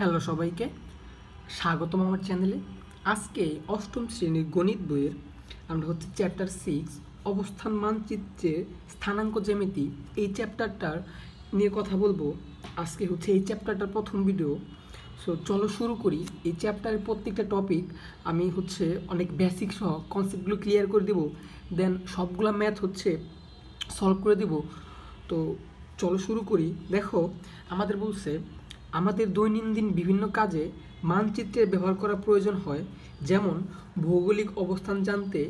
Hello সবাইকে, স্বাগতম আমার চ্যানেলে। আজকে অষ্টম শ্রেণীর গণিত বইয়ের আমরা চ্যাপ্টার 6 অবস্থান মানচিত্রের স্থানাঙ্ক জ্যামিতি, এই চ্যাপ্টারটার নিয়ে কথা বলবো। আজকে এই চ্যাপ্টারটার প্রথম ভিডিও। সো চলো শুরু করি। এই চ্যাপ্টারের প্রত্যেকটা টপিক আমি অনেক বেসিক সহ কনসেপ্টগুলো ক্লিয়ার করে দেবো, দেন সবগুলা ম্যাথ সলভ করে দিব। তো চলো শুরু করি। দেখো, আমাদের বলছে আমাদের দৈনন্দিন বিভিন্ন কাজে মানচিত্রের ব্যবহার করা প্রয়োজন হয়, যেমন ভৌগোলিক অবস্থান জানতে,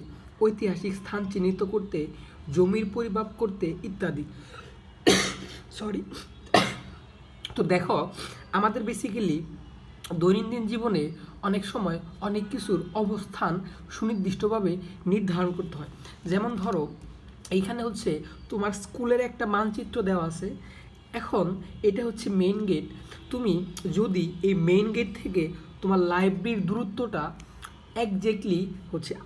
ঐতিহাসিক স্থান চিহ্নিত করতে, জমির পরিমাপ করতে ইত্যাদি। সরি। তো দেখো, আমাদের বেসিক্যালি দৈনন্দিন জীবনে অনেক সময় অনেক কিছুর অবস্থান সুনির্দিষ্টভাবে নির্ধারণ করতে হয়। যেমন ধরো, এইখানে তোমার স্কুলের একটা মানচিত্র দেওয়া আছে। এখন এটা মেইন গেট। তুমি যদি এই মেইন গেট থেকে তোমার লাইব্রেরির দূরত্বটা একজ্যাক্টলি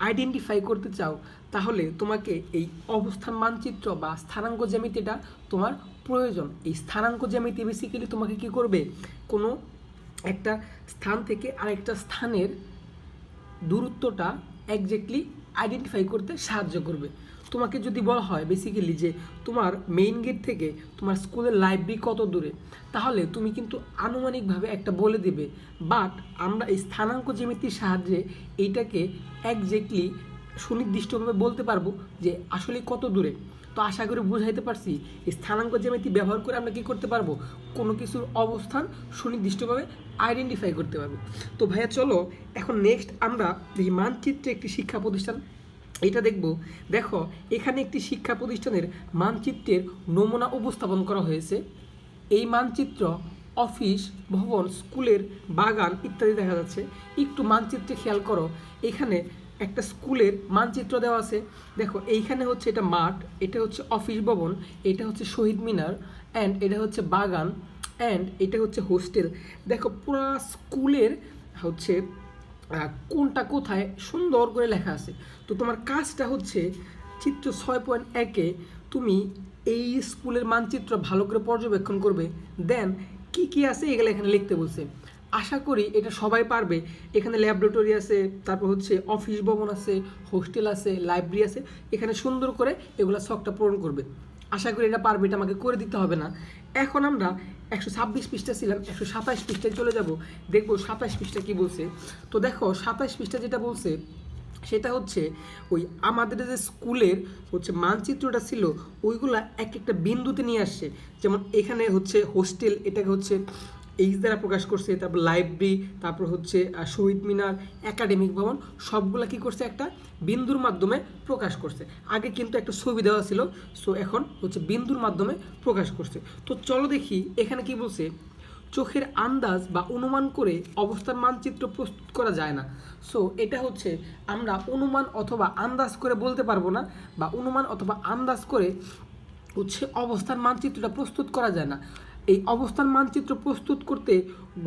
আইডেন্টিফাই করতে চাও, তাহলে তোমাকে এই অবস্থান মানচিত্র বা স্থানাঙ্ক জ্যামিতিটা তোমার প্রয়োজন। এই স্থানাঙ্ক জ্যামিতি বেসিক্যালি তোমাকে কি করবে, কোনো একটা স্থান থেকে আরেকটা স্থানের দূরত্বটা একজ্যাক্টলি আইডেন্টিফাই করতে সাহায্য করবে। তোমাকে যদি বলা হয় বেসিক্যালি যে তোমার মেইন গেট থেকে তোমার স্কুলের লাইব্রেরি কত দূরে, তাহলে তুমি কিন্তু আনুমানিকভাবে একটা বলে দেবে। বাট আমরা এই স্থানাঙ্ক জ্যামিতির সাহায্যে এইটাকে একজ্যাক্টলি সুনির্দিষ্টভাবে বলতে পারবো যে আসলে কত দূরে। তো আশা করি বুঝাইতে পারছি। এই স্থানাঙ্ক জ্যামিতি ব্যবহার করে আমরা কী করতে পারবো, কোনো কিছুর অবস্থান সুনির্দিষ্টভাবে আইডেন্টিফাই করতে পারবো। তো ভাইয়া চলো এখন নেক্সট আমরা দেখি মানচিত্রে একটি শিক্ষা প্রতিষ্ঠান, এটা দেখব। দেখো, এখানে একটি শিক্ষা প্রতিষ্ঠানের মানচিত্রের নমুনা উপস্থাপন করা হয়েছে। এই মানচিত্র অফিস, ভবন, স্কুলের বাগান ইত্যাদি দেখা যাচ্ছে। একটু মানচিত্রে খেয়াল করো, এখানে একটা স্কুলের মানচিত্র দেওয়া আছে। দেখো, এইখানে এটা মাঠ, এটা অফিস ভবন, এটা শহীদ মিনার, অ্যান্ড এটা বাগান, অ্যান্ড এটা হোস্টেল। দেখো, পুরো স্কুলের কোনটা কোথায় সুন্দর করে লেখা আছে। তো তোমার কাজটা চিত্র 6.1-এ তুমি এই স্কুলের মানচিত্র ভালো করে পর্যবেক্ষণ করবে, দেন কি কি আছে এগুলো এখানে লিখতে বলছে। আশা করি এটা সবাই পারবে। এখানে ল্যাবরেটরি আছে, তারপর অফিস ভবন আছে, হোস্টেল আছে, লাইব্রেরি আছে। এখানে সুন্দর করে এগুলো ছকটা পূরণ করবে। আশা করি এটা পারবে, এটা আমাকে করে দিতে হবে না। এখন আমরা 126 পৃষ্ঠা ছিলাম, 127 পৃষ্ঠায় চলে যাব, দেখবো 27 পৃষ্ঠা কী বলছে। তো দেখো, 27 পৃষ্ঠা যেটা বলছে সেটা ওই আমাদের যে স্কুলের মানচিত্রটা ছিল, ওইগুলা এক একটা বিন্দুতে নিয়ে আসছে। যেমন এখানে হোস্টেল, এটাকে এইচ দ্বারা প্রকাশ করছে, তারপর লাইব্রেরি, তারপর শহীদ মিনার, একাডেমিক ভবন, সবগুলা কি করছে, একটা বিন্দুর মাধ্যমে প্রকাশ করছে। আগে কিন্তু একটা ছবি দেওয়া ছিল, সো এখন বিন্দুর মাধ্যমে প্রকাশ করছে। তো চলো দেখি এখানে কি বলছে। চোখের আন্দাজ বা অনুমান করে অবস্থান মানচিত্র প্রস্তুত করা যায় না। সো এটা আমরা অনুমান অথবা আন্দাজ করে বলতে পারবো না, বা অনুমান অথবা আন্দাজ করে অবস্থান মানচিত্রটা প্রস্তুত করা যায় না। এই অবস্থান মানচিত্র প্রস্তুত করতে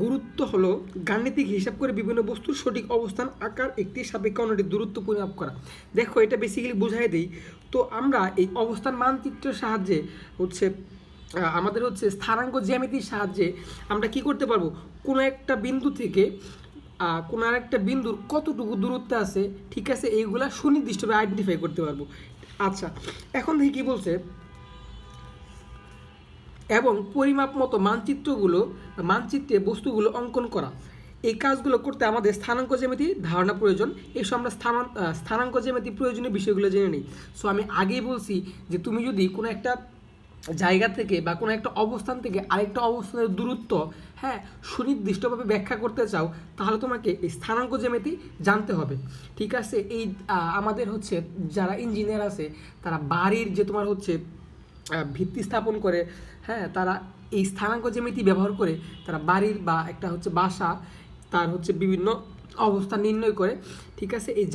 গুরুত্ব হলো গাণিতিক হিসাব করে বিভিন্ন বস্তুর সঠিক অবস্থান, আকার, একটি সাপেক্ষে অন্যটির দূরত্ব পরিমাপ করা। দেখো, এটা বেসিক্যালি বুঝাই দিই। তো আমরা এই অবস্থান মানচিত্রের সাহায্যে আমাদের স্থানাঙ্ক জ্যামিতির সাহায্যে আমরা কি করতে পারবো, কোনো একটা বিন্দু থেকে কোনো আর একটা বিন্দুর কতটুকু দূরত্ব আছে, ঠিক আছে, এইগুলা সুনির্দিষ্টভাবে আইডেন্টিফাই করতে পারবো। আচ্ছা, এখন দেখি কী বলছে। এবং পরিমাপ মতো মানচিত্রে বস্তুগুলো অঙ্কন করা, এই কাজগুলো করতে আমাদের স্থানাঙ্ক জ্যামিতি ধারণা প্রয়োজন। এসব আমরা স্থানাঙ্ক জ্যামিতি প্রয়োজনীয় বিষয়গুলো জেনে নিই। সো আমি আগেই বলছি যে তুমি যদি কোনো একটা জায়গা থেকে বা কোনো একটা অবস্থান থেকে আরেকটা অবস্থানের দূরত্ব সুনির্দিষ্টভাবে ব্যাখ্যা করতে চাও, তাহলে তোমাকে এই স্থানাঙ্ক জ্যামিতি জানতে হবে। ঠিক আছে, এই আমাদের যারা ইঞ্জিনিয়ার আছে, তারা বাড়ির যে তোমার ভিত্তি স্থাপন করে, তারা এই স্থানাঙ্ক জ্যামিতি ব্যবহার করে তারা বাড়ির বা একটা বাসা, তার বিভিন্ন অবস্থান নির্ণয় করে। ঠিক আছে, এই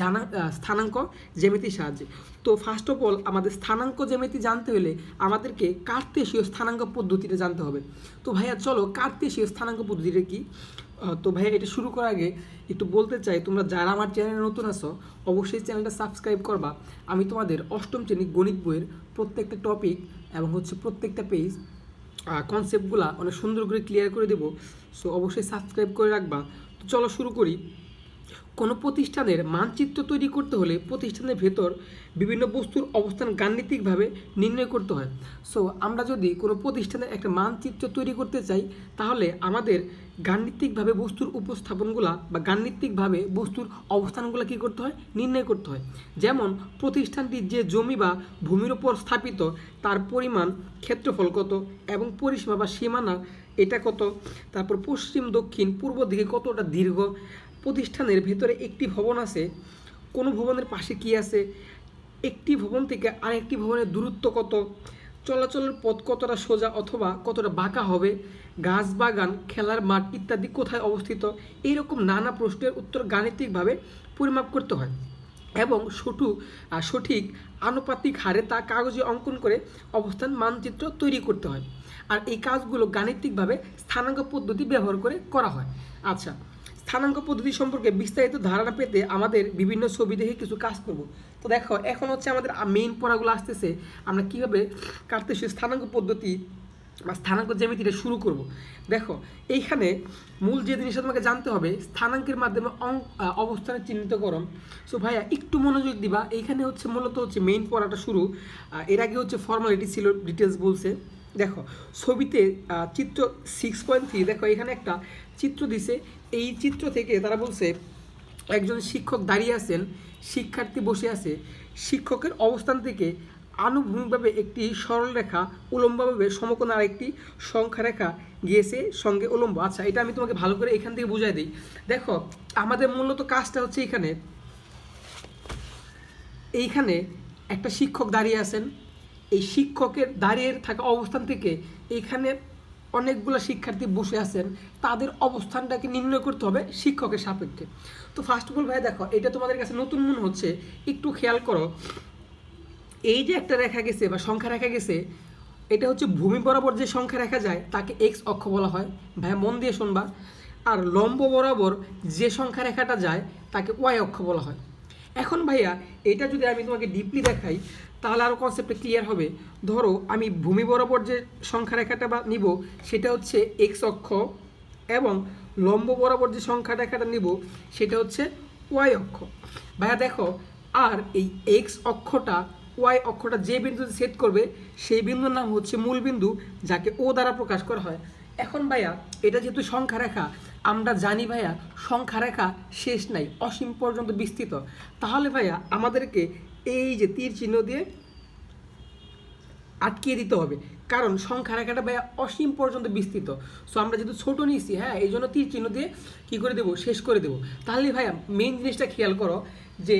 স্থানাঙ্ক জ্যামিতির সাহায্যে। তো ফার্স্ট অফ অল আমাদের স্থানাঙ্ক জ্যামিতি জানতে হলে আমাদেরকে কার্তেশীয় স্থানাঙ্ক পদ্ধতিটা জানতে হবে। তো ভাইয়া চলো, কার্তেশীয় স্থানাঙ্ক পদ্ধতিটা কি। তো ভাইয়া এটা শুরু করার আগে একটু বলতে চাই, তোমরা যারা আমার চ্যানেলে নতুন আছো অবশ্যই চ্যানেলটা সাবস্ক্রাইব করবা। আমি তোমাদের অষ্টম শ্রেণী গণিত বইয়ের প্রত্যেকটা টপিক এবং প্রত্যেকটা পেজ কনসেপ্টগুলো অনেক সুন্দর করে ক্লিয়ার করে দেবো। সো অবশ্যই সাবস্ক্রাইব করে রাখবা। তো চলো শুরু করি। কোনো প্রতিষ্ঠানের মানচিত্র তৈরি করতে হলে প্রতিষ্ঠানের ভেতর বিভিন্ন বস্তুর অবস্থান গাণিতিকভাবে নির্ণয় করতে হয়। সো আমরা যদি কোনো প্রতিষ্ঠানের একটা মানচিত্র তৈরি করতে চাই, তাহলে আমাদের গাণিতিকভাবে বস্তুর উপস্থাপনগুলা বা গাণিতিকভাবে বস্তুর অবস্থানগুলো কী করতে হয়, নির্ণয় করতে হয়। যেমন প্রতিষ্ঠানটি যে জমি বা ভূমির উপর স্থাপিত তার পরিমাণ, ক্ষেত্রফল কত এবং পরিসীমা বা সীমানা এটা কত, তারপর পশ্চিম দক্ষিণ পূর্ব দিকে কতটা দীর্ঘ, প্রতিষ্ঠানের ভেতরে একটি ভবন আছে, কোনো ভবনের পাশে কি আছে, একটি ভবন থেকে আরেকটি ভবনের দূরত্ব কত, চলাচলের পথ কতটা সোজা অথবা কতটা বাঁকা হবে, গাছ বাগান খেলার মাঠ ইত্যাদি কোথায় অবস্থিত, এইরকম নানা প্রশ্নের উত্তর গাণিতিকভাবে পরিমাপ করতে হয় এবং সঠিক আনুপাতিক হারে তা কাগজে অঙ্কন করে অবস্থান মানচিত্র তৈরি করতে হয়। আর এই কাজগুলো গাণিতিকভাবে স্থানাঙ্ক পদ্ধতি ব্যবহার করে করা হয়। আচ্ছা, স্থানাঙ্ক পদ্ধতি সম্পর্কে বিস্তারিত ধারণা পেতে আমাদের বিভিন্ন ছবি দেখে কিছু কাজ করব। তো দেখো, এখন হচ্ছে আমাদের মেইন পড়াগুলো আসতেছে, আমরা কীভাবে কাটতেছি স্থানাঙ্ক পদ্ধতি বা স্থানাঙ্ক জ্যামিতিটা শুরু করব। দেখো, এইখানে মূল যে জিনিসটা তোমাকে জানতে হবে, স্থানাঙ্কের মাধ্যমে অবস্থানের চিহ্নিতকরণ। সো ভাইয়া একটু মনোযোগ দিবা, এইখানে হচ্ছে মূলত হচ্ছে মেইন পড়াটা শুরু। এর আগে হচ্ছে ফর্মালিটি ছিল, ডিটেলস বলছে। দেখো ছবিতে চিত্র 6.3, দেখো এখানে একটা চিত্র দিছে। এই চিত্র থেকে তারা বলছে একজন শিক্ষক দাঁড়িয়ে আছেন, শিক্ষার্থী বসে আছে, শিক্ষকের অবস্থান থেকে আনুভূমিকভাবে একটি সরলরেখা উলম্বভাবে সমকোণ আর একটি সংখ্যা রেখা গিয়েছে সঙ্গে উলম্ব। আচ্ছা, এটা আমি তোমাকে ভালো করে এখান থেকে বুঝাই দিই। দেখো আমাদের মূলত কাজটা হচ্ছে এইখানে একটা শিক্ষক দাঁড়িয়ে আছেন, এই শিক্ষকের দাঁড়িয়ে থাকা অবস্থান থেকে এইখানে অনেকগুলো শিক্ষার্থী বসে আছেন, তাদের অবস্থানটাকে নির্ণয় করতে হবে শিক্ষকের সাপেক্ষে। তো ফার্স্ট অফ অল ভাই দেখো, এটা তোমাদের কাছে নতুন মনে হচ্ছে, একটু খেয়াল করো। এই যে একটা রেখা গেছে বা সংখ্যা রেখা গেছে, এটা হচ্ছে ভূমি বরাবর যে সংখ্যা রেখা যায় তাকে এক্স অক্ষ বলা হয়। ভাই মন দিয়ে শুনবা। আর লম্ব বরাবর যে সংখ্যা রেখাটা যায় তাকে ওয়াই অক্ষ বলা হয়। এখন ভাইয়া এটা যদি আমি তোমাকে ডিপলি দেখাই, তাহলে আরও কনসেপ্টটা ক্লিয়ার হবে। ধরো আমি ভূমি বরাবর যে সংখ্যা রেখাটা নিব সেটা হচ্ছে এক্স অক্ষ, এবং লম্ব বরাবর যে সংখ্যা রেখাটা নিব সেটা হচ্ছে ওয়াই অক্ষ। ভাইয়া দেখো, আর এই এক্স অক্ষটা ওয়াই অক্ষটা যে বিন্দুতে সেট করবে সেই বিন্দুর নাম হচ্ছে মূল বিন্দু, যাকে ও দ্বারা প্রকাশ করা হয়। এখন ভাইয়া এটা যেহেতু সংখ্যা রেখা, আমরা জানি ভাইয়া সংখ্যা রেখা শেষ নাই, অসীম পর্যন্ত বিস্তৃত। তাহলে ভাইয়া আমাদেরকে এই যে তীর চিহ্ন দিয়ে আটকিয়ে দিতে হবে, কারণ সংখ্যা রেখাটা ভাইয়া অসীম পর্যন্ত বিস্তৃত। সো আমরা যেহেতু ছোট নিয়েছি, হ্যাঁ, এই জন্য তীর চিহ্ন দিয়ে কী করে দেবো, শেষ করে দেবো। তাহলে ভাইয়া মেইন জিনিসটা খেয়াল করো যে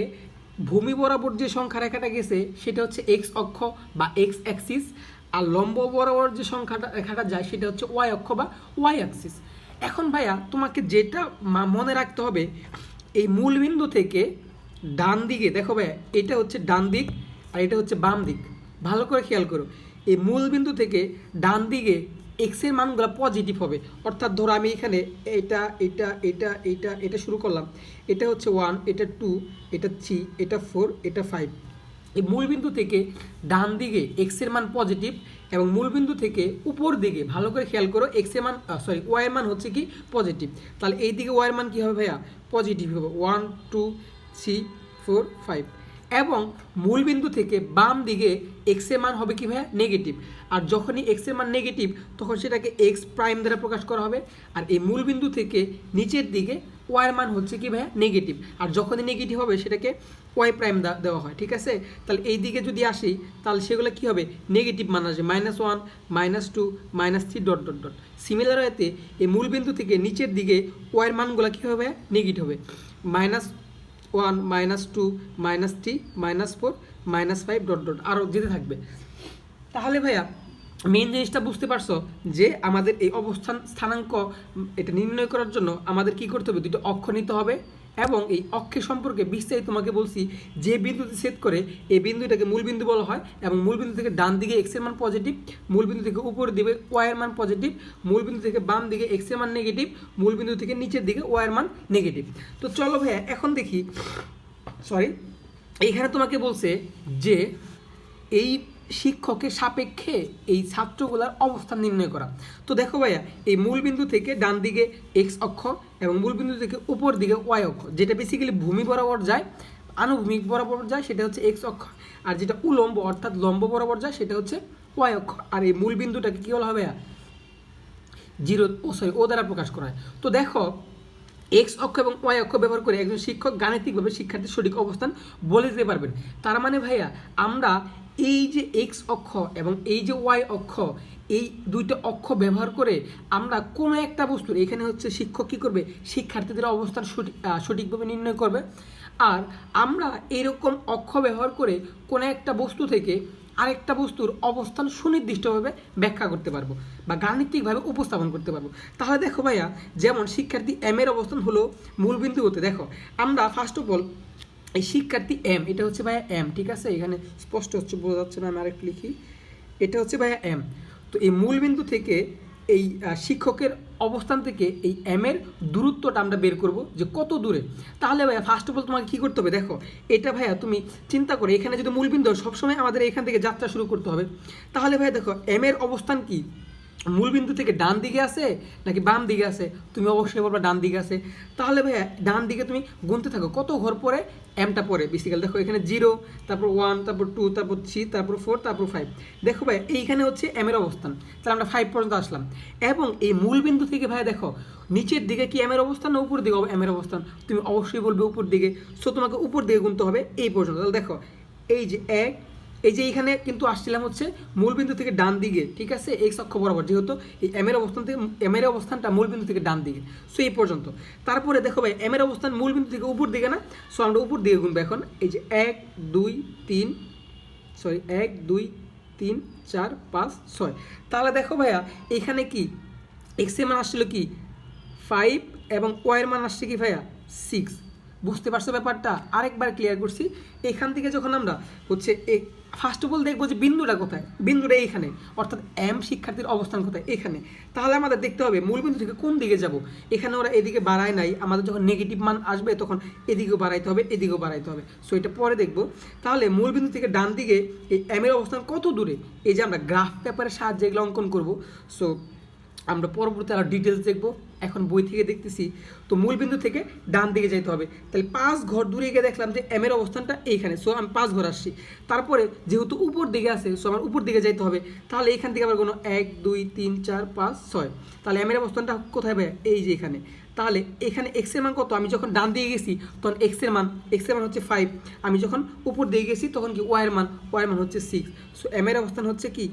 ভূমি বরাবর যে সংখ্যা রেখাটা গেছে সেটা হচ্ছে এক্স অক্ষ বা এক্স অ্যাক্সিস, আর লম্ব বরাবর যে সংখ্যাটা রেখাটা যায় সেটা হচ্ছে ওয়াই অক্ষ বা ওয়াই অ্যাক্সিস। এখন ভাইয়া তোমাকে যেটা মনে রাখতে হবে, এই মূল বিন্দু থেকে ডান দিকে, দেখো ভাইয়া এটা হচ্ছে ডান দিক আর এটা হচ্ছে বাম দিক, ভালো করে খেয়াল করো। এই মূল বিন্দু থেকে ডান দিকে এক্সের মানগুলো পজিটিভ হবে, অর্থাৎ ধরো আমি এখানে এটা এটা এটা এটা এটা শুরু করলাম, এটা হচ্ছে 1, এটা 2, এটা 3, এটা 4, এটা 5। এই মূলবিন্দু থেকে ডান দিকে এক্সের মান পজিটিভ এবং মূলবিন্দু থেকে উপর দিকে ভালো করে খেয়াল করো এক্সের মান ওয়াই এর মান হচ্ছে কি পজিটিভ। তাহলে এই দিকে ওয়াই এর মান কী হবে ভাইয়া, পজিটিভ হবে, 1 2 3 4 5। এবং মূলবিন্দু থেকে বাম দিকে এক্সের মান হবে কি ভাইয়া, নেগেটিভ। আর যখনই এক্সের মান নেগেটিভ তখন সেটাকে এক্স প্রাইম দ্বারা প্রকাশ করা হবে। আর এই মূলবিন্দু থেকে নিচের দিকে ওয়াইয়ের মান হচ্ছে কি ভাইয়া, নেগেটিভ। আর যখনই নেগেটিভ হবে সেটাকে ওয়াই প্রাইম দেওয়া হয়, ঠিক আছে। তাহলে এই দিকে যদি আসি তাহলে সেগুলো কী হবে, নেগেটিভ মান আসবে, -1 -2 -3 ডট ডট ডট। সিমিলার ওয়েতে এই মূলবিন্দু থেকে নিচের দিকে ওয়াইয়ের মানগুলো কী হবে, নেগেটিভ হবে, -1 -2 -3 -4 -5 ডট ডট আরও যেতে থাকবে। তাহলে ভাইয়া মেইন জিনিসটা বুঝতে পারছো যে আমাদের এই অবস্থান স্থানাঙ্ক এটা নির্ণয় করার জন্য আমাদের কি করতে হবে, দুটো অক্ষ নিতে হবে। এবং এই অক্ষের সম্পর্কে বিস্তারিত তোমাকে বলছি, যে বিন্দুতে সেট করে এই বিন্দুটাকে মূলবিন্দু বলা হয়। এবং মূলবিন্দু থেকে ডান দিকে এক্সের মান পজিটিভ, মূলবিন্দু থেকে উপর দিকে ওয়াইয়ের মান পজিটিভ, মূলবিন্দু থেকে বাম দিকে এক্সের মান নেগেটিভ, মূলবিন্দু থেকে নিচের দিকে ওয়াইয়ের মান নেগেটিভ। তো চলো ভাইয়া এখন দেখি, এইখানে তোমাকে বলছে যে এই শিক্ষকের সাপেক্ষে এই ছাত্রগুলার অবস্থান নির্ণয় করা। তো দেখো ভাইয়া, এই মূলবিন্দু থেকে ডান দিকে এক্স অক্ষ এবং মূলবিন্দু থেকে উপর দিকে ওয়াই অক্ষ, যেটা বেসিক্যালি ভূমি বরাবর যায়, আনুভূমিক বরাবর যায় সেটা হচ্ছে এক্স অক্ষ, আর যেটা উলম্ব অর্থাৎ লম্ব বরাবর যায় সেটা হচ্ছে ওয়াই অক্ষ। আর এই মূলবিন্দুটাকে কী বলা হবে, ও দ্বারা প্রকাশ করা হয়। তো দেখো, এক্স অক্ষ এবং ওয়াই অক্ষ ব্যবহার করে একজন শিক্ষক গাণিতিকভাবে শিক্ষার্থীর সঠিক অবস্থান বলে দিতে পারবেন। তার মানে ভাইয়া, আমরা এই যে এক্স অক্ষ এবং এই যে ওয়াই অক্ষ, এই দুইটা অক্ষ ব্যবহার করে আমরা কোনো একটা বস্তুর, এখানে হচ্ছে শিক্ষক কী করবে, শিক্ষার্থীদের অবস্থান সঠিকভাবে নির্ণয় করবে। আর আমরা এরকম অক্ষ ব্যবহার করে কোনো একটা বস্তু থেকে আরেকটা বস্তুর অবস্থান সুনির্দিষ্টভাবে ব্যাখ্যা করতে পারবো বা গাণিতিকভাবে উপস্থাপন করতে পারবো। তাহলে দেখো ভাইয়া, যেমন শিক্ষার্থী এম এর অবস্থান হলো মূলবিন্দু হতে, দেখো আমরা ফার্স্ট অফ অল এই শিক্ষার্থী এম, এটা হচ্ছে ভাইয়া এম, ঠিক আছে, এখানে স্পষ্ট হচ্ছে, বোঝা যাচ্ছে না, আমি আরেকটু লিখি, এটা হচ্ছে ভাইয়া এম। তো এই মূলবিন্দু থেকে এই শিক্ষকের অবস্থান থেকে এই এম এর দূরত্বটা আমরা বের করব যে কত দূরে। তাহলে ভাইয়া ফার্স্ট অফ অল তোমাকে কী করতে হবে, দেখো এটা ভাইয়া তুমি চিন্তা করে, এখানে যদি মূলবিন্দু সবসময় আমাদের এখান থেকে যাত্রা শুরু করতে হবে। তাহলে ভাইয়া দেখো, এম এর অবস্থান কি মূলবিন্দু থেকে ডান দিকে আছে নাকি বাম দিকে আছে, তুমি অবশ্যই বলবা ডান দিকে আছে। তাহলে ভাইয়া ডান দিকে তুমি গুনতে থাকো কত ঘর পরে এমটা পরে, বেসিক্যালি দেখো এখানে 0, তারপর 1, তারপর 2, তারপর 3, তারপর 4, তারপর 5। দেখো ভাই, এইখানে হচ্ছে এম এর অবস্থান, তাহলে আমরা 5 পর্যন্ত আসলাম। এবং এই মূলবিন্দু থেকে ভাইয়া দেখো নিচের দিকে কি এম এর অবস্থান না উপর দিকে এম এর অবস্থান, তুমি অবশ্যই বলবে উপর দিকে। সো তোমাকে উপর দিকে গুনতে হবে এই পর্যন্ত। তাহলে দেখো এই যে এক, এই যে এইখানে কিন্তু আসছিলাম হচ্ছে মূলবিন্দু থেকে ডান দিকে, ঠিক আছে, এক্স অক্ষ বরাবর, যেহেতু এই এম এর অবস্থান থেকে এম এর অবস্থানটা মূলবিন্দু থেকে ডান দিকে, সো এই পর্যন্ত। তারপরে দেখো ভাই, এম এর অবস্থান মূলবিন্দু থেকে উপর দিকে না, সো আমরা উপর দিকে গুনবো এখন। এই যে 1, 2, 3, 4, 5, 6। তাহলে দেখো ভাইয়া, এখানে কি এক্স এর মান আসছিল কি 5 এবং ওয়াই এর মান আসছে কি ভাইয়া 6। বুঝতে পারছো ব্যাপারটা? আরেকবার ক্লিয়ার করছি। এখান থেকে যখন আমরা হচ্ছে ফার্স্ট অফ অল দেখবো যে বিন্দুটা কোথায়, বিন্দুটা এইখানে, অর্থাৎ এম শিক্ষার্থীর অবস্থান কোথায়, এখানে। তাহলে আমাদের দেখতে হবে মূলবিন্দু থেকে কোন দিকে যাব। এখানে ওরা এদিকে বাড়ায় নাই, আমাদের যখন নেগেটিভ মান আসবে তখন এদিকেও বাড়াইতে হবে, এদিকেও বাড়াইতে হবে, সো এটা পরে দেখবো। তাহলে মূলবিন্দু থেকে ডান দিকে এই এম এর অবস্থান কত দূরে, এই যে আমরা গ্রাফ পেপারের সাহায্যে এগুলো অঙ্কন করবো। সো আমরা পরবর্তী আরও ডিটেলস দেখবো, এখন বই থেকে দেখতেছি। তো মূলবিন্দু থেকে ডান দিকে যেতে হবে, তাহলে 5 ঘর দূরে গিয়ে দেখলাম যে এম এর অবস্থানটা এইখানে, সো আমি 5 ঘর আসছি। তারপরে যেহেতু উপর দিকে আছে, সো আমার উপর দিকে যাইতে হবে। তাহলে এখান থেকে আবার কোনো 1, 2, 3, 4, 5, 6। তাহলে এম এর অবস্থানটা কোথায় ভাই, এই যে এখানে। তাহলে এখানে এক্স এর মান কত, আমি যখন ডান দিকে গেছি তখন এক্স এর মান হচ্ছে 5, আমি যখন উপর দিকে গেছি তখন কি ওয়াই এর মান হচ্ছে 6। সো এম এর অবস্থান হচ্ছে কি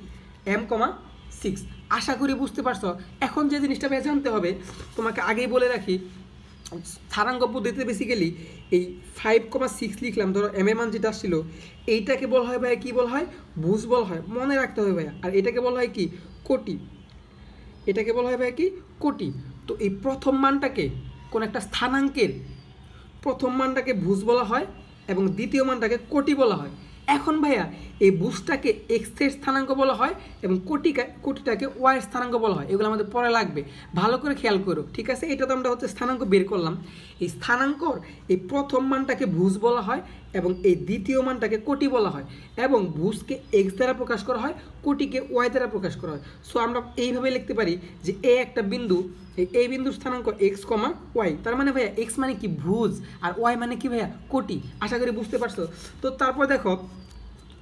m, 6। আশা করি বুঝতে পারছো। এখন যে জিনিসটা ভাই জানতে হবে, তোমাকে আগেই বলে রাখি, স্থানাঙ্ক পদ্ধতিতে বেসিক্যালি এই 5,6 লিখলাম, ধরো এম এর মান যেটা আসছিল, এইটাকে বলা হয় ভাইয়া কী বলা হয়, ভুজ বলা হয়, মনে রাখতে হবে ভাইয়া। আর এটাকে বলা হয় কি কোটি, এটাকে বলা হয় ভাইয়া কি কোটি। তো এই প্রথম মানটাকে, কোন একটা স্থানাঙ্কের প্রথম মানটাকে ভুজ বলা হয় এবং দ্বিতীয় মানটাকে কোটি বলা হয়। এখন ভাইয়া এই ভুজটাকে এক্স এর স্থানাঙ্ক বলা হয় এবং কোটিটাকে ওয়াই এর স্থানাঙ্ক বলা হয়। এগুলো আমাদের পরে লাগবে, ভালো করে খেয়াল করো, ঠিক আছে। এটা তো আমরা হচ্ছে স্থানাঙ্ক বের করলাম। এই স্থানাঙ্কর এই প্রথম মানটাকে ভুজ বলা হয় এবং এই দ্বিতীয় মানটাকে কোটি বলা হয়। এবং ভুজকে এক্স দ্বারা প্রকাশ করা হয়, কোটিকে ওয়াই দ্বারা প্রকাশ করা হয়। সো আমরা এইভাবে লিখতে পারি যে এ একটা বিন্দু, এই বিন্দুর স্থানাঙ্ক এক্স, ওয়াই। তার মানে ভাইয়া এক্স মানে কি ভুজ আর ওয়াই মানে কি ভাইয়া কোটি। আশা করি বুঝতে পারছো। তো তারপর দেখো,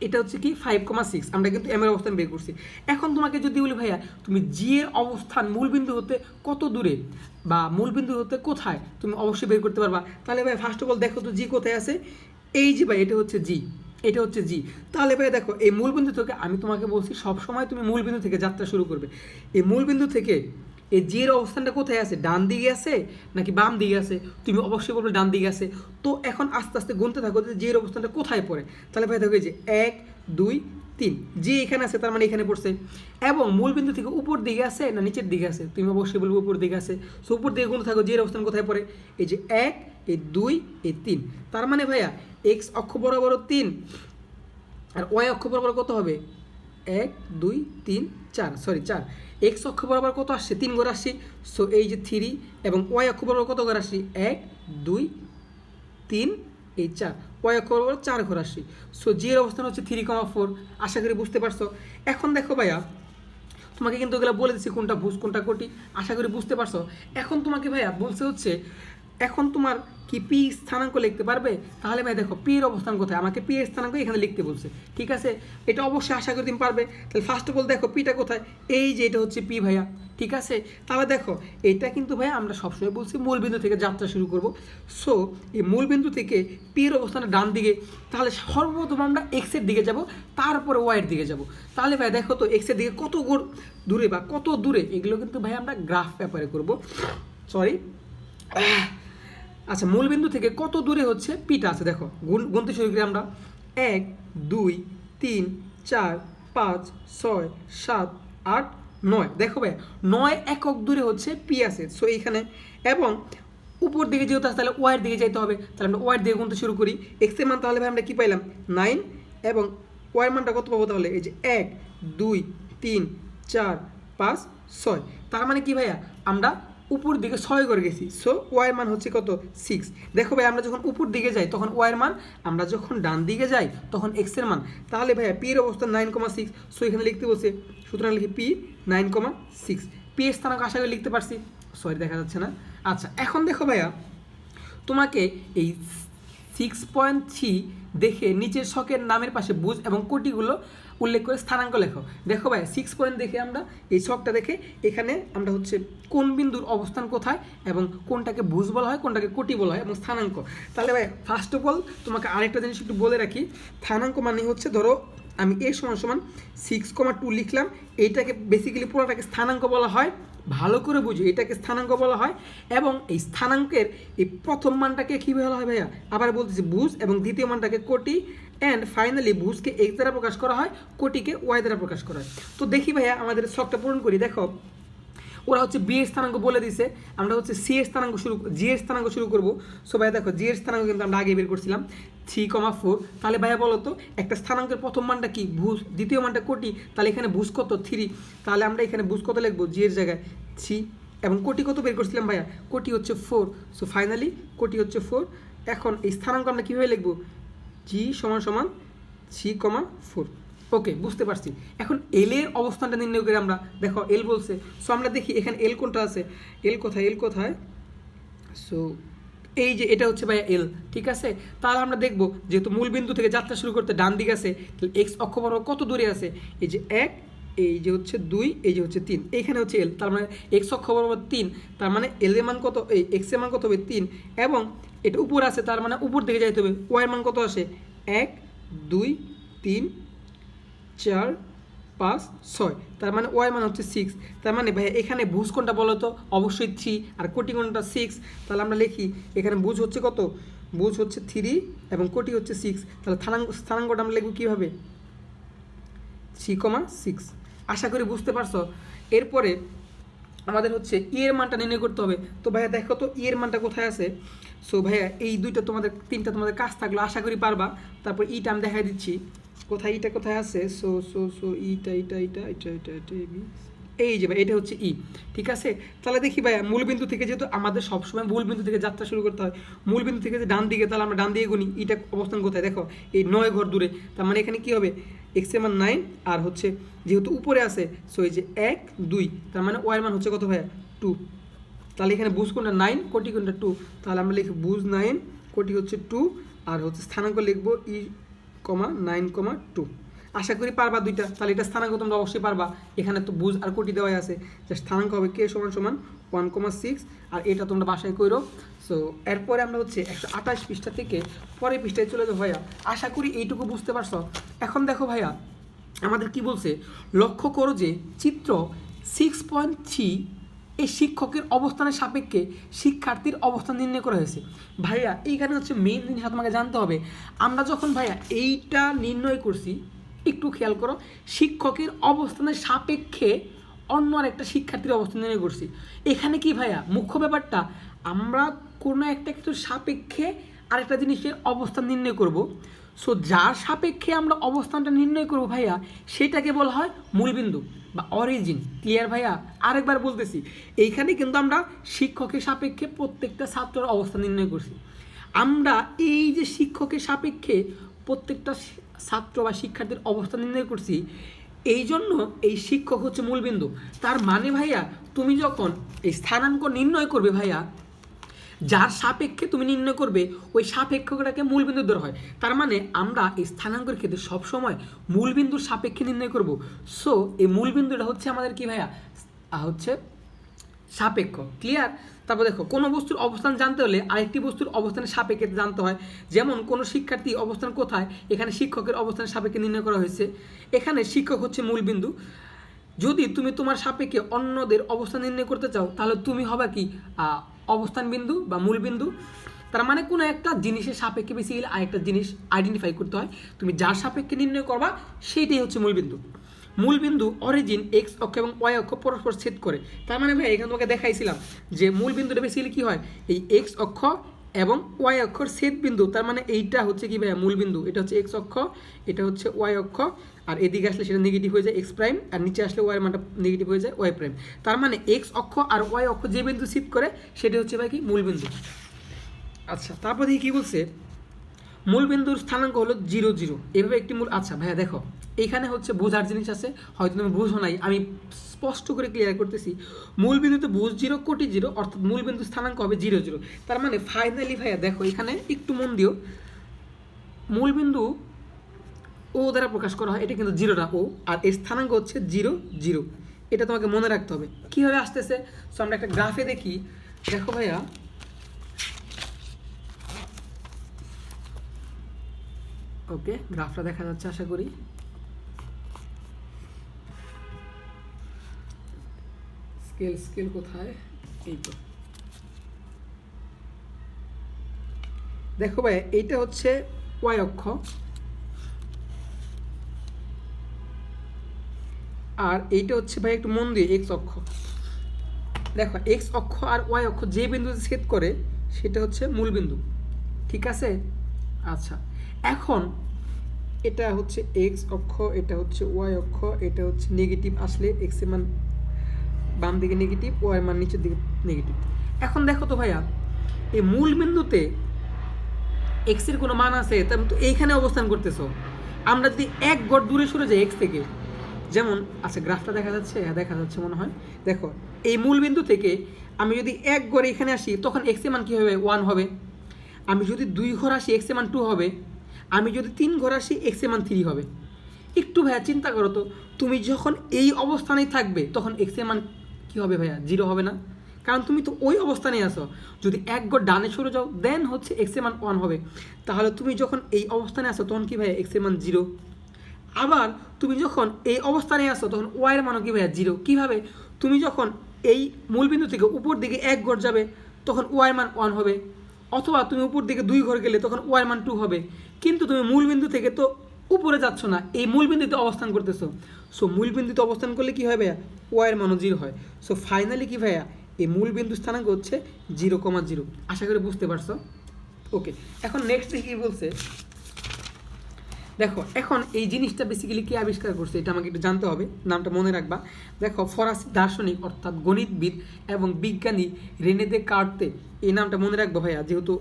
এটা হচ্ছে কি 5,6, আমরা কিন্তু এম এর অবস্থান বের করছি। এখন তোমাকে যদি বলি ভাইয়া তুমি জি এর অবস্থান মূলবিন্দু হতে কত দূরে বা মূলবিন্দু হতে কোথায়, তুমি অবশ্যই বের করতে পারবা। তাহলে ভাই ফার্স্ট অফ অল দেখো তো জি কোথায় আছে, এই যে ভাই এটা হচ্ছে জি, এটা হচ্ছে জি। তাহলে ভাই দেখো এই মূলবিন্দু থেকে, আমি তোমাকে বলছি সবসময় তুমি মূলবিন্দু থেকে যাত্রা শুরু করবে। এই মূলবিন্দু থেকে এই জি এর অবস্থানটা কোথায় আছে, ডান দিকে আছে নাকি বাম দিকে আছে, তুমি অবশ্যই বলবে ডান দিকে আছে। তো এখন আস্তে আস্তে গুনতে থাকো যে জি এর অবস্থানটা কোথায় পড়ে। তাহলে ভাই দেখো এই যে 1, 2, 3, জি এখানে আছে, তার মানে এখানে পড়ছে। এবং মূলবিন্দু থেকে উপর দিকে আছে না নিচের দিকে আছে, তুমি অবশ্যই বলবে উপর দিকে আছে। সো উপর দিকে গুনতে থাকো জি এর অবস্থান কোথায় পড়ে, এই যে 1, এই 2, এই 3। তার মানে ভাইয়া এক্স অক্ষ বরাবর 3 আর ওয়াই অক্ষ বরাবর কত হবে, 1, 2, 3, 4, 4। এক্স অক্ষ বরাবর কত আসছে, 3 ঘর আসছে। সো এই যে 3 এবং ওয়াই অক্ষ বরাবর কত ঘর আসছে, 1, 2, 3, এই 4 ওয়াই অক্ষ বরাবর 4 ঘর রাশি। সো জি এর অবস্থান হচ্ছে 3,4। আশা করি বুঝতে পারছো। এখন দেখো ভাইয়া তোমাকে কিন্তু এগুলো বলে দিচ্ছি কোনটা ভুজ কোনটা কোটি, আশা করি বুঝতে পারছো। এখন তোমাকে ভাইয়া বলছে হচ্ছে এখন তোমার কি পি স্থানাঙ্ক লিখতে পারবে? তাহলে ভাই দেখো পি এর অবস্থান কোথায়, আমাকে পি এর স্থানাঙ্ক এখানে লিখতে বলছে, ঠিক আছে? এটা অবশ্যই আশা করি তুমি পারবে। তাহলে ফার্স্ট অফ অল দেখো পিটা কোথায়, এই যে এটা হচ্ছে পি ভাইয়া, ঠিক আছে? তাহলে দেখো এটা কিন্তু ভাইয়া আমরা সবসময় বলছি মূলবিন্দু থেকে যাত্রা শুরু করব। সো এই মূলবিন্দু থেকে পি এর অবস্থানের ডান দিকে, তাহলে সর্বপ্রথম আমরা এক্সের দিকে যাব, তারপরে ওয়াইয়ের দিকে যাব। তাহলে ভাই দেখো তো এক্সের দিকে কত দূরে বা কত দূরে, এগুলো কিন্তু ভাই আমরা গ্রাফ পেপারে করব। সরি, আচ্ছা মূলবিন্দু থেকে কত দূরে হচ্ছে পিটা আছে দেখো, গুনতে শুরু করি আমরা। 1 2 3 4 5 6 7 8 9। দেখো ভাই 9 একক দূরে হচ্ছে পি আছে। সো এইখানে এবং উপর দিকে যেহেতু আছে তাহলে ওয়াইয়ের দিকে যাইতে হবে, তাহলে আমরা ওয়াইয়ের দিকে গুনতে শুরু করি। এক্স এর মান তাহলে ভাই আমরা কি পাইলাম 9 এবং ওয়াইয়ের মানটা কত পাবো তাহলে এই যে 1 2 3 4 5 6। তার মানে কি ভাইয়া আমরা উপর দিকে 6 করে গেছি। সো ওয়াইয়ের মান হচ্ছে কত 6। দেখো ভাই আমরা যখন উপর দিকে যাই তখন ওয়াইয়ের মান, আমরা যখন ডান দিকে যাই তখন এক্স এর মান। তাহলে ভাইয়া পি এর অবস্থান 9,6। সো এখানে লিখতে বলছে, সুতরাং লিখি পি 9,6। পি এর স্থানাঙ্ক আশা করি লিখতে পারছি, সরি দেখা যাচ্ছে না। আচ্ছা এখন দেখো ভাইয়া তোমাকে এই 6.3 দেখে নিচের ছকের নামের পাশে বুঝ এবং কোটিগুলো উল্লেখ করে স্থানাঙ্ক লেখো। দেখো ভাই 6 পয়েন্ট দেখে আমরা এই ছকটা দেখে এখানে আমরা হচ্ছে কোন বিন্দুর অবস্থান কোথায় এবং কোনটাকে বুঝ বলা হয় কোনটাকে কোটি বলা হয় এবং স্থানাঙ্ক। তাহলে ভাই ফার্স্ট অফ অল তোমাকে আরেকটা জিনিস একটু বলে রাখি, স্থানাঙ্ক মানে হচ্ছে ধরো আমি এর সমান সমান 6,2 লিখলাম, এইটাকে বেসিক্যালি পুরোটাকে স্থানাঙ্ক বলা হয়। ভালো করে বুঝি, এটাকে স্থানাঙ্ক বলা হয় এবং এই স্থানাঙ্কের এই প্রথম মানটাকে কী বলা হয় ভাইয়া, আবার বলতেছি বুঝ, এবং দ্বিতীয় মানটাকে কোটি, অ্যান্ড ফাইনালি বুঝকে এক্স দ্বারা প্রকাশ করা হয়, কোটিকে ওয়াই দ্বারা প্রকাশ করা হয়। তো দেখি ভাইয়া আমাদের ছকটা পূরণ করি। দেখো ওরা হচ্ছে বি এর স্থানাঙ্ক বলে দিছে, আমরা হচ্ছে সি এর স্থানাঙ্ক জি এর স্থানাঙ্ক শুরু করবো। সো ভাইয়া দেখো জি এর স্থানাঙ্ক কিন্তু আমরা আগে বের করছিলাম 3,4। তাহলে ভাইয়া বলো তো একটা স্থানাঙ্কের প্রথম মানটা কি ভুজ, দ্বিতীয় মানটা কোটি, তাহলে এখানে ভুজ কত 3, তাহলে আমরা এখানে ভুজ কত লিখবো জি এর জায়গায় 3, এবং কোটি কত বের করছিলাম ভাইয়া, কোটি হচ্ছে 4। সো ফাইনালি কোটি হচ্ছে 4। এখন এই স্থানাঙ্ক আমরা কীভাবে লিখবো, জি সমান সমান 3,4। ওকে বুঝতে পারছি। এখন এল এর অবস্থানটা নির্ণয় করে আমরা, দেখো এল বলছে, সো আমরা দেখি এখানে এল কোনটা আছে, এল কোথায়। সো এই যে এটা হচ্ছে ভাইয়া এল, ঠিক আছে? তাহলে আমরা দেখবো যেহেতু মূল বিন্দু থেকে যাত্রা শুরু করতে ডান দিকে আছে, তাহলে এক্স অক্ষ বরাবর কত দূরে আছে, এই যে 1, এই যে হচ্ছে 2, এই যে হচ্ছে 3, এইখানে হচ্ছে এল, তার মানে এক্স অক্ষ বরাবর 3, তার মানে এল এর মান কত, এই এক্স এর মান কত হবে 3, এবং এটা উপর আছে তার মানে উপর দিকে যাইতে হবে, ওয়াই এর মান কত আসে 1 2 3 4 5 6, তার মানে ওয়াই মান হচ্ছে 6। তার মানে ভাই এখানে ভুজ কোনটা বলো তো, অবশ্যই 3, আর কোটি কোনটা 6। তাহলে আমরা লিখি এখানে ভুজ হচ্ছে কত, ভুজ হচ্ছে 3 এবং কোটি হচ্ছে 6। তাহলে স্থানাঙ্কটা আমরা লিখব কীভাবে 3,6। আশা করি বুঝতে পারছো। এরপরে আমাদের হচ্ছে ই এর মানটা নির্ণয় করতে হবে। তো ভাইয়া দেখো তো ই এর মানটা কোথায় আছে। সো ভাইয়া এই তিনটা তোমাদের কাজ থাকলো, আশা করি পারবা। তারপর ইটা আমি দেখাই দিচ্ছি কোথায়, ইটা কোথায় আছে। সো ইটা এই যে ভাই এটা হচ্ছে ই, ঠিক আছে? তাহলে দেখি ভাইয়া মূলবিন্দু থেকে, যেহেতু আমাদের সবসময় মূলবিন্দু থেকে যাত্রা শুরু করতে হয়, মূলবিন্দু থেকে যে ডান দিকে, তাহলে আমরা ডান দিকে গুনি, ইটা অবস্থান কোথায় দেখো এই 9 ঘর দূরে। তার মানে এখানে কি হবে এক্স এর মান 9, আর হচ্ছে যেহেতু উপরে আছে সো এই যে 1 2, তার মানে ওয়াই মান হচ্ছে কত ভাইয়া 2। তাহলে এখানে বুঝ কোনটা 9, কোটি কোনটা 2, তাহলে আমরা লিখব বুঝ 9, কোটি হচ্ছে 2, আর হচ্ছে স্থানাঙ্ক লিখবো ই 9,2। আশা করি পারবা দুইটা। তাহলে এটা স্থানাঙ্ক তোমরা অবশ্যই পারবা, এখানে তো বুঝ আর কোটি দেওয়াই আছে, যে স্থানাঙ্ক হবে কে সমান সমান 1,6, আর এটা তোমরা বাসায় করো। সো এরপরে আমরা হচ্ছে 128 পৃষ্ঠা থেকে পরের পৃষ্ঠায় চলে যাবো ভাইয়া। আশা করি এইটুকু বুঝতে পারছো। এখন দেখো ভাইয়া আমাদের কি বলছে, লক্ষ্য করো যে চিত্র 6.3 এই শিক্ষকের অবস্থানের সাপেক্ষে শিক্ষার্থীর অবস্থান নির্ণয় করা হয়েছে। ভাইয়া এইখানে হচ্ছে মেইন জিনিস তোমাকে জানতে হবে, আমরা যখন ভাইয়া এইটা নির্ণয় করছি, একটু খেয়াল করো, শিক্ষকের অবস্থানের সাপেক্ষে অন্য আর একটা শিক্ষার্থীর অবস্থান নির্ণয় করছি। এখানে কি ভাইয়া মুখ্য ব্যাপারটা, আমরা কোনো একটা কিছুর সাপেক্ষে আরেকটা জিনিসের অবস্থান নির্ণয় করব। সো যার সাপেক্ষে আমরা অবস্থানটা নির্ণয় করব ভাইয়া, সেটাকে বলা হয় মূলবিন্দু বা অরিজিন। ক্লিয়ার ভাইয়া? আরেকবার বলতেছি, এইখানে কিন্তু আমরা শিক্ষকের সাপেক্ষে প্রত্যেকটা ছাত্রের অবস্থান নির্ণয় করছি। আমরা এই যে শিক্ষকের সাপেক্ষে প্রত্যেকটা ছাত্র বা শিক্ষার্থীর অবস্থান নির্ণয় করছি, এই জন্য এই শিক্ষক হচ্ছে মূলবিন্দু। তার মানে ভাইয়া তুমি যখন এই স্থানাঙ্ক নির্ণয় করবে ভাইয়া, যার সাপেক্ষে তুমি নির্ণয় করবে ওই সাপেক্ষটাকে মূলবিন্দু ধরা হয়। তার মানে আমরা এই স্থানাঙ্কের ক্ষেত্রে সবসময় মূলবিন্দুর সাপেক্ষে নির্ণয় করব। সো এই মূলবিন্দুটা হচ্ছে আমাদের কি ভাইয়া, হচ্ছে সাপেক্ষ। ক্লিয়ার? তারপর দেখো, কোনো বস্তুর অবস্থান জানতে হলে আরেকটি বস্তুর অবস্থানের সাপেক্ষে জানতে হয়। যেমন কোনো শিক্ষার্থী অবস্থান কোথায়, এখানে শিক্ষকের অবস্থানের সাপেক্ষে নির্ণয় করা হয়েছে। এখানে শিক্ষক হচ্ছে মূলবিন্দু। যদি তুমি তোমার সাপেক্ষে অন্যদের অবস্থান নির্ণয় করতে চাও, তাহলে তুমি হবে কি অবস্থান বিন্দু বা মূলবিন্দু। তার মানে কোনো একটা জিনিসের সাপেক্ষে বেসিক্যালি আরেকটা জিনিস আইডেন্টিফাই করতে হয়। তুমি যার সাপেক্ষে নির্ণয় করবা সেইটাই হচ্ছে মূলবিন্দু। মূলবিন্দু অরিজিন এক্স অক্ষ এবং ওয়াই অক্ষ পরস্পর ছেদ করে। তার মানে ভাই এখানে তোমাকে দেখাইছিলাম যে মূলবিন্দুটা বেসিক্যালি কী হয়, এই এক্স অক্ষ এবং ওয়াই অক্ষর ছেদ বিন্দু। তার মানে এইটা হচ্ছে কি ভাইয়া মূলবিন্দু, এটা হচ্ছে এক্স অক্ষ, এটা হচ্ছে ওয়াই অক্ষ, আর এদিকে আসলে সেটা নেগেটিভ হয়ে যায় এক্স প্রাইম, আর নিচে আসলে ওয়াই মানটা নেগেটিভ হয়ে যায় ওয়াই প্রাইম। তার মানে এক্স অক্ষ আর ওয়াই অক্ষ যে বিন্দু ছেদ করে সেটা হচ্ছে ভাই কি মূলবিন্দু। আচ্ছা, তারপর দেখি কী বলছে, মূলবিন্দুর স্থানাঙ্ক হলো 0 0। এভাবে একটি মূল, আচ্ছা ভাইয়া দেখো এখানে হচ্ছে বোঝার জিনিস আছে, হয়তো তুমি বুঝো নাই, আমি স্পষ্ট করে ক্লিয়ার করতেছি। মূলবিন্দুতে বুঝ 0 কোটি 0, অর্থাৎ মূলবিন্দু স্থানাঙ্ক হবে 0 0। তার মানে ফাইনালি ভাইয়া দেখো এখানে একটু মন দিও, মূলবিন্দু ও দ্বারা প্রকাশ করা হয়, এটা কিন্তু 0 না ও, আর এর স্থানাঙ্ক হচ্ছে 0 0। এটা তোমাকে মনে রাখতে হবে কীভাবে আসতেছে। সো আমরা একটা গ্রাফে দেখি, দেখো ভাইয়া ওকে গ্রাফটা দেখা যাচ্ছে আশা করি। স্কেল কোথায়, এই তো দেখো ভাই, এইটা হচ্ছে ওয়াই অক্ষ আর এইটা হচ্ছে ভাই একটু মন দিয়ে এক্স অক্ষ। দেখো এক্স অক্ষ আর ওয়াই অক্ষ যে বিন্দুতে ছেদ করে সেটা হচ্ছে মূলবিন্দু, ঠিক আছে? আচ্ছা, এখন এটা হচ্ছে এক্স অক্ষ, এটা হচ্ছে ওয়াই অক্ষ, এটা হচ্ছে নেগেটিভ আসলে এক্স এর মান বাম দিকে নেগেটিভ, ওয়াই মান নিচের দিকে নেগেটিভ। এখন দেখো তো ভাইয়া, এই মূল বিন্দুতে এক্স এর কোনো মান আছে, তেমন তো এইখানে অবস্থান করতেছো। আমরা যদি এক গড় দূরে সরে যাই এক্স থেকে, যেমন আচ্ছা গ্রাফটা দেখা যাচ্ছে, হ্যাঁ দেখা যাচ্ছে মনে হয়। দেখো এই মূল বিন্দু থেকে আমি যদি এক ঘর এখানে আসি, তখন এক্স এর মান কী হবে, 1 হবে। আমি যদি 2 ঘর আসি এক্স এর মান 2 হবে। আমি যদি 3 ঘর আসি এক্স এর মান 3 হবে। একটু ভাইয়া চিন্তা করো তো, তুমি যখন এই অবস্থানেই থাকবে তখন এক্স এর মান কী হবে ভাইয়া, 0 হবে না? কারণ তুমি তো ওই অবস্থানেই আসো। যদি এক ঘর ডানে সরে যাও দেন হচ্ছে এক্স এর মান 1 হবে। তাহলে তুমি যখন এই অবস্থানে আসো তখন কি ভাইয়া এক্স এর মান 0। আবার তুমি যখন এই অবস্থানে আসো তখন ওয়াইয়ের মানও কি ভাইয়া 0। কীভাবে, তুমি যখন এই মূলবিন্দু থেকে উপর দিকে এক ঘর যাবে তখন ওয়াইয়ের মান 1 হবে, অথবা তুমি উপর দিকে 2 ঘর গেলে তখন ওয়াইয়ের মান 2 হবে। কিন্তু তুমি মূলবিন্দু থেকে তো উপরে যাচ্ছ না, এই মূলবিন্দুতে অবস্থান করতেছো। সো মূলবিন্দুতে অবস্থান করলে কী হয় ভাইয়া, ওয়াইয়ের মানও 0 হয়। সো ফাইনালি কি ভাইয়া, এই মূলবিন্দু স্থানাঙ্ক হচ্ছে 0,0। আশা করি বুঝতে পারছো। ওকে, এখন নেক্সট কী বলছে দেখো, এখন এই জিনিসটা বেসিক্যালি কে আবিষ্কার করছে এটা আমাকে একটু জানতে হবে, নামটা মনে রাখবা। দেখো ফরাসি দার্শনিক অর্থাৎ গণিতবিদ এবং বিজ্ঞানী রেনে দেকার্তে, এই নামটা মনে রাখবো ভাইয়া, যেহেতু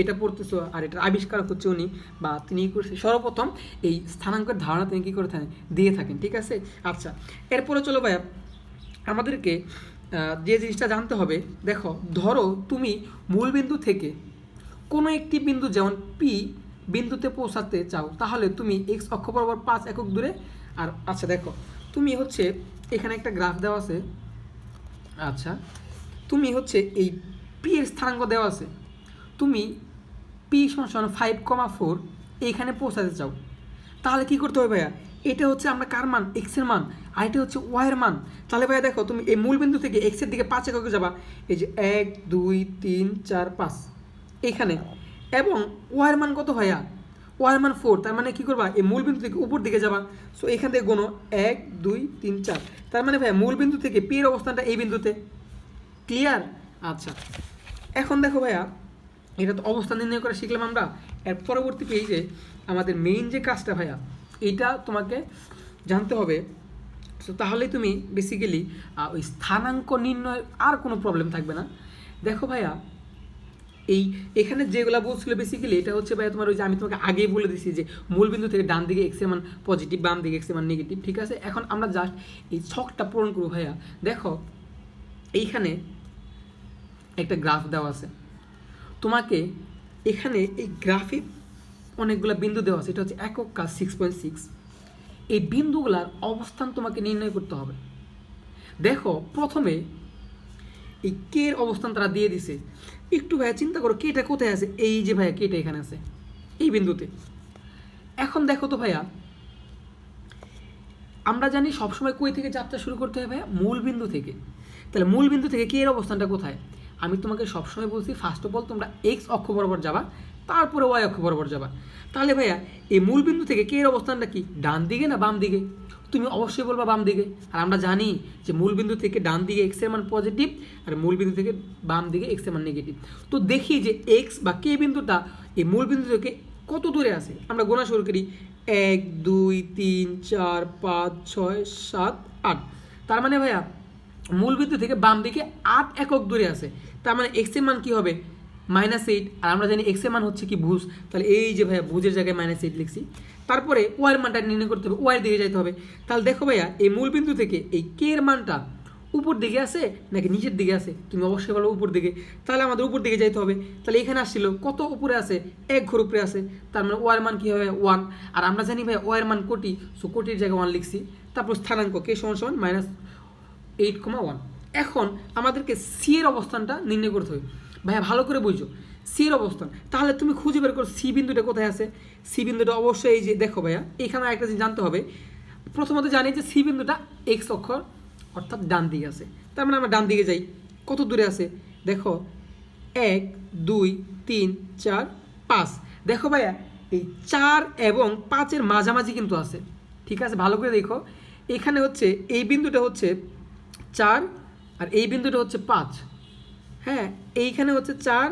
এটা পড়তেছো আর এটার আবিষ্কারক হচ্ছে উনি, বা তিনি করছে সর্বপ্রথম এই স্থানাঙ্কের ধারণা তিনি কী করে থাকেন, দিয়ে থাকেন, ঠিক আছে? আচ্ছা, এরপরে চলো ভাইয়া আমাদেরকে যে জিনিসটা জানতে হবে। দেখো ধরো তুমি মূলবিন্দু থেকে কোনো একটি বিন্দু যেমন পি বিন্দুতে পৌঁছাতে চাও, তাহলে তুমি এক্স অক্ষ বরাবর 5 একক দূরে। আর আচ্ছা দেখো, তুমি হচ্ছে এখানে একটা গ্রাফ দেওয়া আছে। আচ্ছা, তুমি হচ্ছে এই পি এর স্থানাঙ্ক দেওয়া আছে, তুমি পি সমান 5,4 এইখানে পৌঁছাতে চাও, তাহলে কি করতে হবে ভাইয়া, এটা হচ্ছে আমরা কার মান, এক্স এর মান, আর এটা হচ্ছে ওয়াই এর মান। তাহলে ভাইয়া দেখো তুমি এই মূলবিন্দু থেকে এক্স এর দিকে 5 এককে যাবা, এই যে 1 2 3 4 5 এইখানে, এবং ওয়াইয়ের মান কত ভাইয়া, ওয়াইয়ের মান 4। তার মানে কী করবা, এই মূলবিন্দু থেকে উপর দিকে যাবা। সো এখান থেকে গোনো 1 2 3 4। তার মানে ভাইয়া মূলবিন্দু থেকে পি এর অবস্থানটা এই বিন্দুতে। ক্লিয়ার? আচ্ছা, এখন দেখো ভাইয়া, এটা তো অবস্থান নির্ণয় করে শিখলাম আমরা। এর পরবর্তী পেজে আমাদের মেইন যে কাজটা ভাইয়া, এইটা তোমাকে জানতে হবে। সো তাহলেই তুমি বেসিক্যালি ওই স্থানাঙ্ক নির্ণয়ের আর কোনো প্রবলেম থাকবে না। দেখো ভাইয়া, এই এখানে যেগুলো বলছিল বেসিক্যালি এটা হচ্ছে ভাইয়া তোমার ওই যে আমি তোমাকে আগেই বলে দিছি যে মূলবিন্দু থেকে ডান দিকে এক্স এর মান পজিটিভ, বাম দিকে এক্স এর মান নেগেটিভ, ঠিক আছে। এখন আমরা জাস্ট এই ছকটা পূরণ করবো ভাইয়া। দেখো এইখানে একটা গ্রাফ দেওয়া আছে, তোমাকে এখানে এই গ্রাফে অনেকগুলো বিন্দু দেওয়া আছে, এটা হচ্ছে একক কাজ 6.6। এই বিন্দুগুলার অবস্থান তোমাকে নির্ণয় করতে হবে। দেখো প্রথমে এই কে এর অবস্থান তারা দিয়ে দিছে, একটু ভাইয়া চিন্তা করো কেটা কোথায় আছে, এই যে ভাইয়া কেটা এখানে আছে এই বিন্দুতে। এখন দেখো তো ভাইয়া আমরা জানি সবসময় কই থেকে যাত্রা শুরু করতে হবে ভাইয়া, মূল বিন্দু থেকে। তাহলে মূল বিন্দু থেকে কে এর অবস্থানটা কোথায়? আমি তোমাকে সবসময় বলছি ফার্স্ট অফ অল তোমরা এক্স অক্ষ বরাবর যাবা, তারপরে ওয়াই অক্ষ বরাবর যাবা। তাহলে ভাইয়া এই মূল বিন্দু থেকে কে এর অবস্থানটা কি, ডান দিকে না বাম দিকে? তুমি অবশ্যই বলবা বাম দিকে। আর আমরা জানি যে মূল বিন্দু থেকে ডান দিকে এক্স এর মান পজিটিভ আর মূল বিন্দু থেকে বাম দিকে এক্স এর মান নেগেটিভ। তো দেখি যে এক্স বা কে বিন্দুটা এই মূল বিন্দু থেকে কত দূরে আছে। আমরা গোনা শুরু করি 1 2 3 4 5 6 7 8। তার মানে ভাইয়া মূল বিন্দু থেকে বাম দিকে 8 একক দূরে আছে। তার মানে এক্স এর মান কি হবে, -8। আর আমরা জানি এক্স এর মান হচ্ছে কি ভুজ, তাহলে এই যে ভাইয়া ভুজের জায়গায় -8 লিখছি। তারপরে ওয়াই এর মানটা নির্ণয় করতে হবে, ওয়াই এর দিকে যাইতে হবে। তাহলে দেখো ভাইয়া এই মূল বিন্দু থেকে এই কে এর মানটা উপর দিকে আছে নাকি নিচের দিকে আছে? তুমি অবশ্যই বলো উপর দিকে। তাহলে আমাদের উপর দিকে যাইতে হবে। তাহলে এখানে আসছিল কত উপরে আছে, 1 ঘর উপরে আছে। তার মানে ওয়াই এর মান কি হবে 1। আর আমরা জানি ভাই ওয়াই এর মান কোটি, সো কোটির জায়গায় 1 লিখছি। তারপর স্থানাঙ্ক কে সমান -8,1। এখন আমাদেরকে সি এর অবস্থানটা নির্ণয় করতে হবে। ভাইয়া ভালো করে বুঝো সি এর অবস্থান। তাহলে তুমি খুঁজে বের করো সি বিন্দুটা কোথায় আছে। সি বিন্দুটা অবশ্যই এই যে দেখো ভাইয়া এখানে একটা জিনিস জানতে হবে। প্রথমত জানি যে সি বিন্দুটা এক্স অক্ষর অর্থাৎ ডান দিকে আছে। তার মানে আমরা ডান দিকে যাই, কত দূরে আছে দেখো 1 2 3 4 5। দেখো ভাইয়া এই 4 এবং 5-এর মাঝামাঝি কিন্তু আছে, ঠিক আছে। ভালো করে দেখো এখানে হচ্ছে এই বিন্দুটা হচ্ছে 4 আর এই বিন্দুটা হচ্ছে 5। হ্যাঁ এইখানে হচ্ছে 4